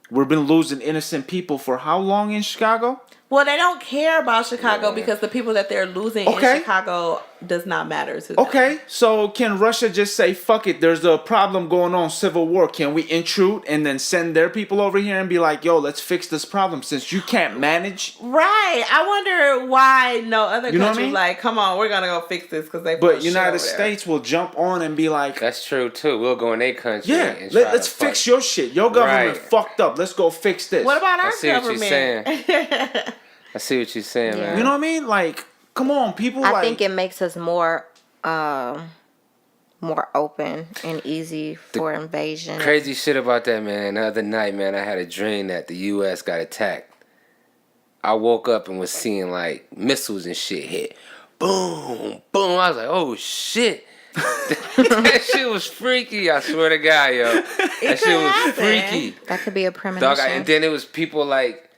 We've been losing innocent people for how long in Chicago? Well, they don't care about Chicago because the people that they're losing Okay. in Chicago does not matter to them. Okay, so can Russia just say, fuck it, there's a problem going on, civil war. Can we intrude and then send their people over here and be like, yo, let's fix this problem since you can't manage? Right. I wonder why no other You know what I country mean? like, come on, we're going to go fix this because they But full shit United over there. States will jump on and be like, That's true too. We'll go in their country. yeah, and try let's to fuck. fix your shit. Your government Right. fucked up. Let's go fix this. What about our see what you're government? I see what you're saying, man. You know what I mean? Like, come on, people. I like, think it makes us more open and easy for invasion. Crazy shit about that, man. The other night, man, I had a dream that the U.S. got attacked. I woke up and was seeing like missiles and shit hit. Boom, boom. I was like, oh shit. That shit was freaky. I swear to God, yo. That shit was happen. freaky. That could be a premonition. Dog, and then it was people like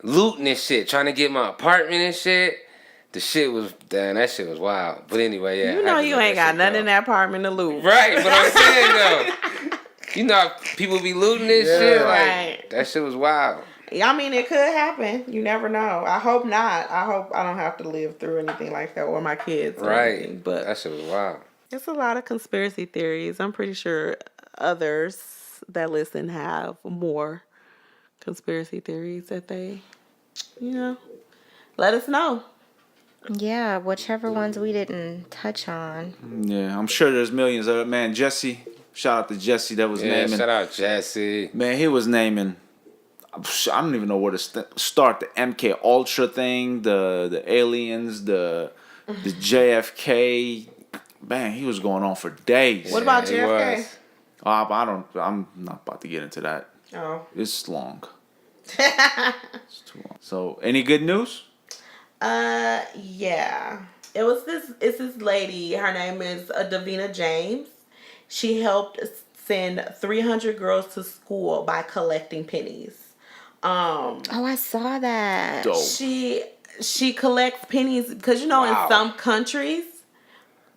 looting and shit, trying to get my apartment and shit. The shit was, damn, that shit was wild. But anyway, yeah. You know you ain't got nothing in that apartment to loot. Right, but I'm saying though, you know how people be looting this shit? Like, Right. that shit was wild. I mean, it could happen. You never know. I hope not. I hope I don't have to live through anything like that or my kids. Or Right. anything. But That shit was wild. it's a lot of conspiracy theories. I'm pretty sure others that listen have more conspiracy theories that they, let us know. Yeah, whichever ones we didn't touch on. Yeah, I'm sure there's millions of it. Man, Jesse, shout out to Jesse that was Yeah, naming. shout out Jesse. Man, he was naming. I don't even know where to start. The MK Ultra thing, the aliens, the JFK. Man, he was going on for days. What about he JFK? was. I'm not about to get into that. Oh. It's long. It's too long. So, any good news? Yeah. It's this lady. Her name is Davina James. She helped send 300 girls to school by collecting pennies. Oh, I saw that. Dope. She collects pennies because in some countries,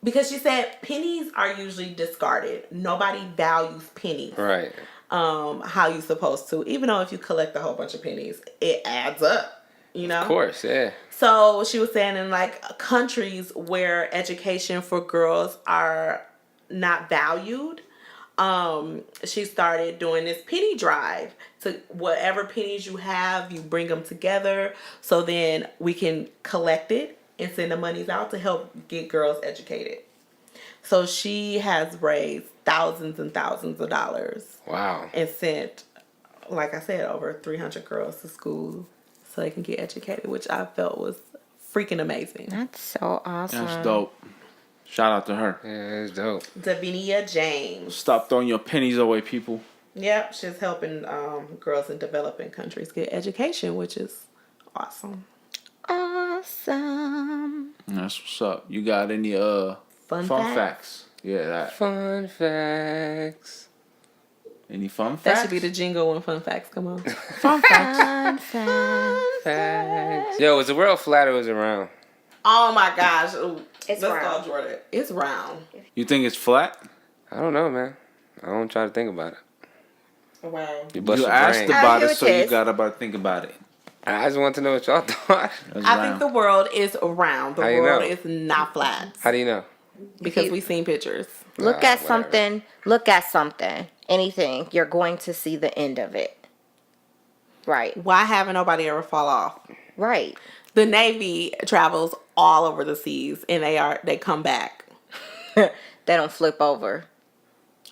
because she said pennies are usually discarded. Nobody values pennies. Right. How you supposed to. Even though if you collect a whole bunch of pennies, it adds up. Of course, yeah. So she was saying in like countries where education for girls are not valued, she started doing this penny drive. To whatever pennies you have, you bring them together so then we can collect it and send the monies out to help get girls educated. So she has raised thousands and thousands of dollars. Wow. And sent, like I said, over 300 girls to school so they can get educated, which I felt was freaking amazing. That's so awesome. That's dope. Shout out to her. Yeah, it's dope. Davinia James. Stop throwing your pennies away, people. Yep, she's helping girls in developing countries get education, which is awesome. Awesome. That's what's up. You got any fun facts? Yeah, that. Fun facts. Any fun facts? That should be the jingle when fun facts come on. fun facts. Fun fact. Facts. Yo, is the world flat or is it round? Oh my gosh. Ooh, It's let's round. call Jordan. It's round. You think it's flat? I don't know, man. I don't try to think about it. Wow. You bust You your asked brain. about Here it, it so you is. gotta think about it. I just want to know what y'all thought. That's I round. think the world is round. The How you world know? is not flat. How do you know? Because we've seen pictures. Look Nah, at whatever. something. Look at something. Anything. You're going to see the end of it. Right. Why haven't nobody ever fall off? Right. The Navy travels all over the seas and they come back. They don't flip over.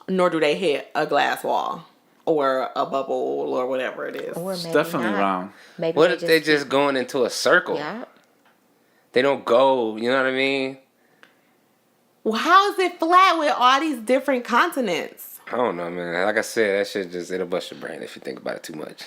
Nor do they hit a glass wall or a bubble or whatever it is. Or It's maybe definitely not. round. Maybe What if they just going into a circle? Yeah. They don't go, you know what I mean? Well, how is it flat with all these different continents? I don't know, man. Like I said, that shit just, it'll bust your brain if you think about it too much.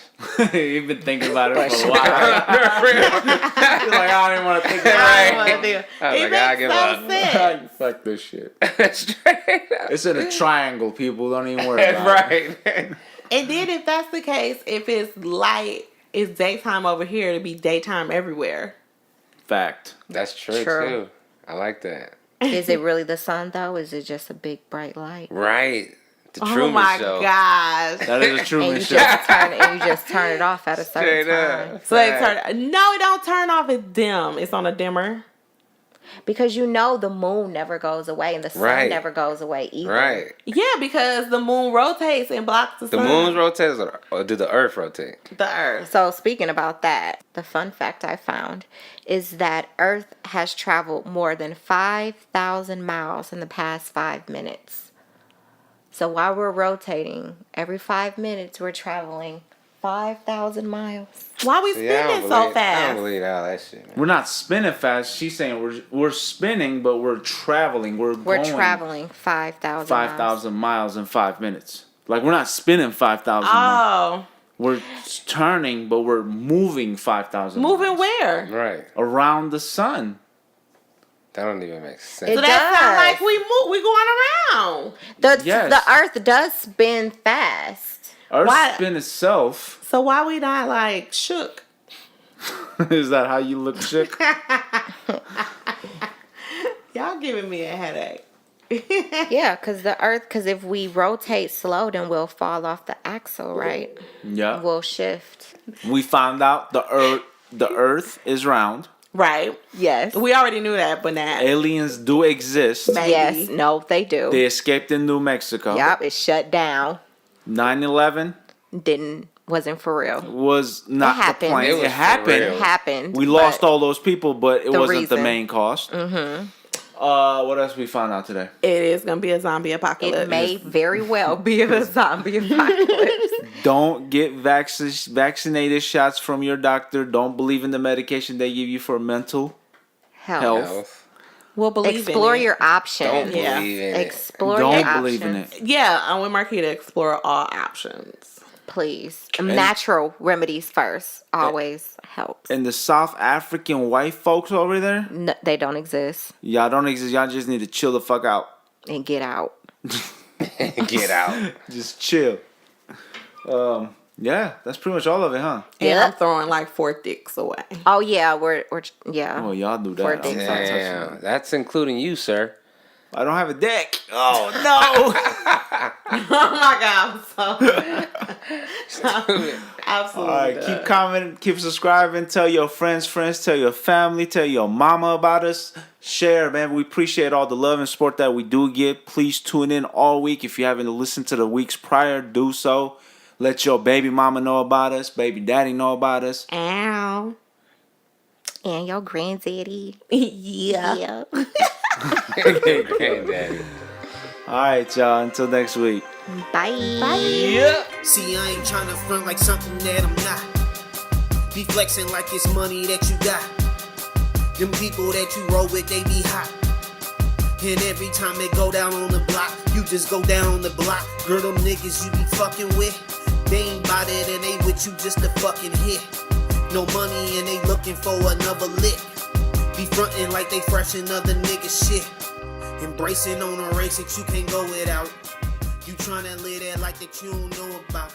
You've been thinking about it for a while. You're like, I don't even want to think about I it. don't wanna do it. I was It like, I makes give no up. sense. Fuck this shit. Straight up. It's in a triangle, people. Don't even worry That's about it. right. And then if that's the case, if it's light, it's daytime over here, it'd be daytime everywhere. Fact. That's true, True. too. I like that. Is it really the sun though? Is it just a big bright light? Right. The Oh Truman my Show. gosh. That is a Truman And you Show. just turn it off at a certain Straight time. up. So they turn. No, it don't turn off. It's dim. It's on a dimmer. Because you know the moon never goes away and the sun Right. never goes away either. Right. Yeah, because the moon rotates and blocks the The sun. moon's rotates or do the earth rotate? The earth. So speaking about that, the fun fact I found is that Earth has traveled more than 5,000 miles in the past 5 minutes. So while we're rotating, every 5 minutes we're traveling 5,000 miles. Why we See, I spinning don't so believe- I fast? don't believe all that shit, man. We're not spinning fast. She's saying we're spinning, but we're traveling. We're going Traveling 5,000 5,000 miles in 5 minutes. Like, we're not spinning 5,000 miles. Oh, We're turning, but we're moving 5,000 moving miles. where? Right. Around the sun. That don't even make sense. It So that sounds does. like we going around. The Yes. Earth does spin fast. Earth Why- spin itself. So why we not like shook? Is that how you look shook? Y'all giving me a headache. Yeah, because if we rotate slow, then we'll fall off the axle, right? Yeah. We'll shift. We found out the Earth is round. Right. Yes. We already knew that, but now. Aliens do exist. Maybe. Yes. No, they do. They escaped in New Mexico. Yep, it shut down. 9/11 Wasn't for real. was not the happened. plan. It was It for happened. real. It happened. We but lost all those people, but it the wasn't the reason. main cost. Mm-hmm. What else we found out today? It is going to be a zombie apocalypse. It may very well be a zombie apocalypse. Don't get vaccinated shots from your doctor. Don't believe in the medication they give you for mental health. Health. We'll believe Explore in it. your options. Don't Yeah. believe in it. Explore your Don't options. believe in it. Yeah, I want Marquis to explore all options. Please. Natural remedies first. Always helps. And the South African white folks over there, No, they don't exist. y'all don't exist. Y'all just need to chill the fuck out. And get out. Get out. Just chill. Yeah, that's pretty much all of it, huh? And Yeah. I'm throwing like 4 dicks away. Oh yeah, we're yeah. Oh, y'all do that. For I'm dicks. not touching Damn, that. that's including you, sir. I don't have a deck. Oh no. Oh my God. Absolutely. All right, keep commenting, keep subscribing. Tell your friends, tell your family, tell your mama about us. Share, man. We appreciate all the love and support that we do get. Please tune in all week. If you haven't listened to the weeks prior, do so. Let your baby mama know about us, baby daddy know about us. Ow. And your granddaddy. Yeah. Yeah. Granddaddy. All right, y'all. Until next week. Bye. Yeah. See, I ain't tryna front like something that I'm not. Be flexing like it's money that you got. Them people that you roll with, they be hot. And every time they go down on the block, you just go down on the block. Girl, them niggas you be fucking with, they ain't bout it and they with you just to fucking hit. No money and they looking for another lick. Be frontin' like they fresh in other niggas shit. Embracing on a race that you can't go without. You tryna live that like that you don't know about.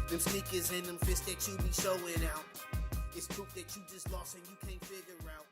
Them sneakers and them fists that you be showing out. It's proof that you just lost and you can't figure out.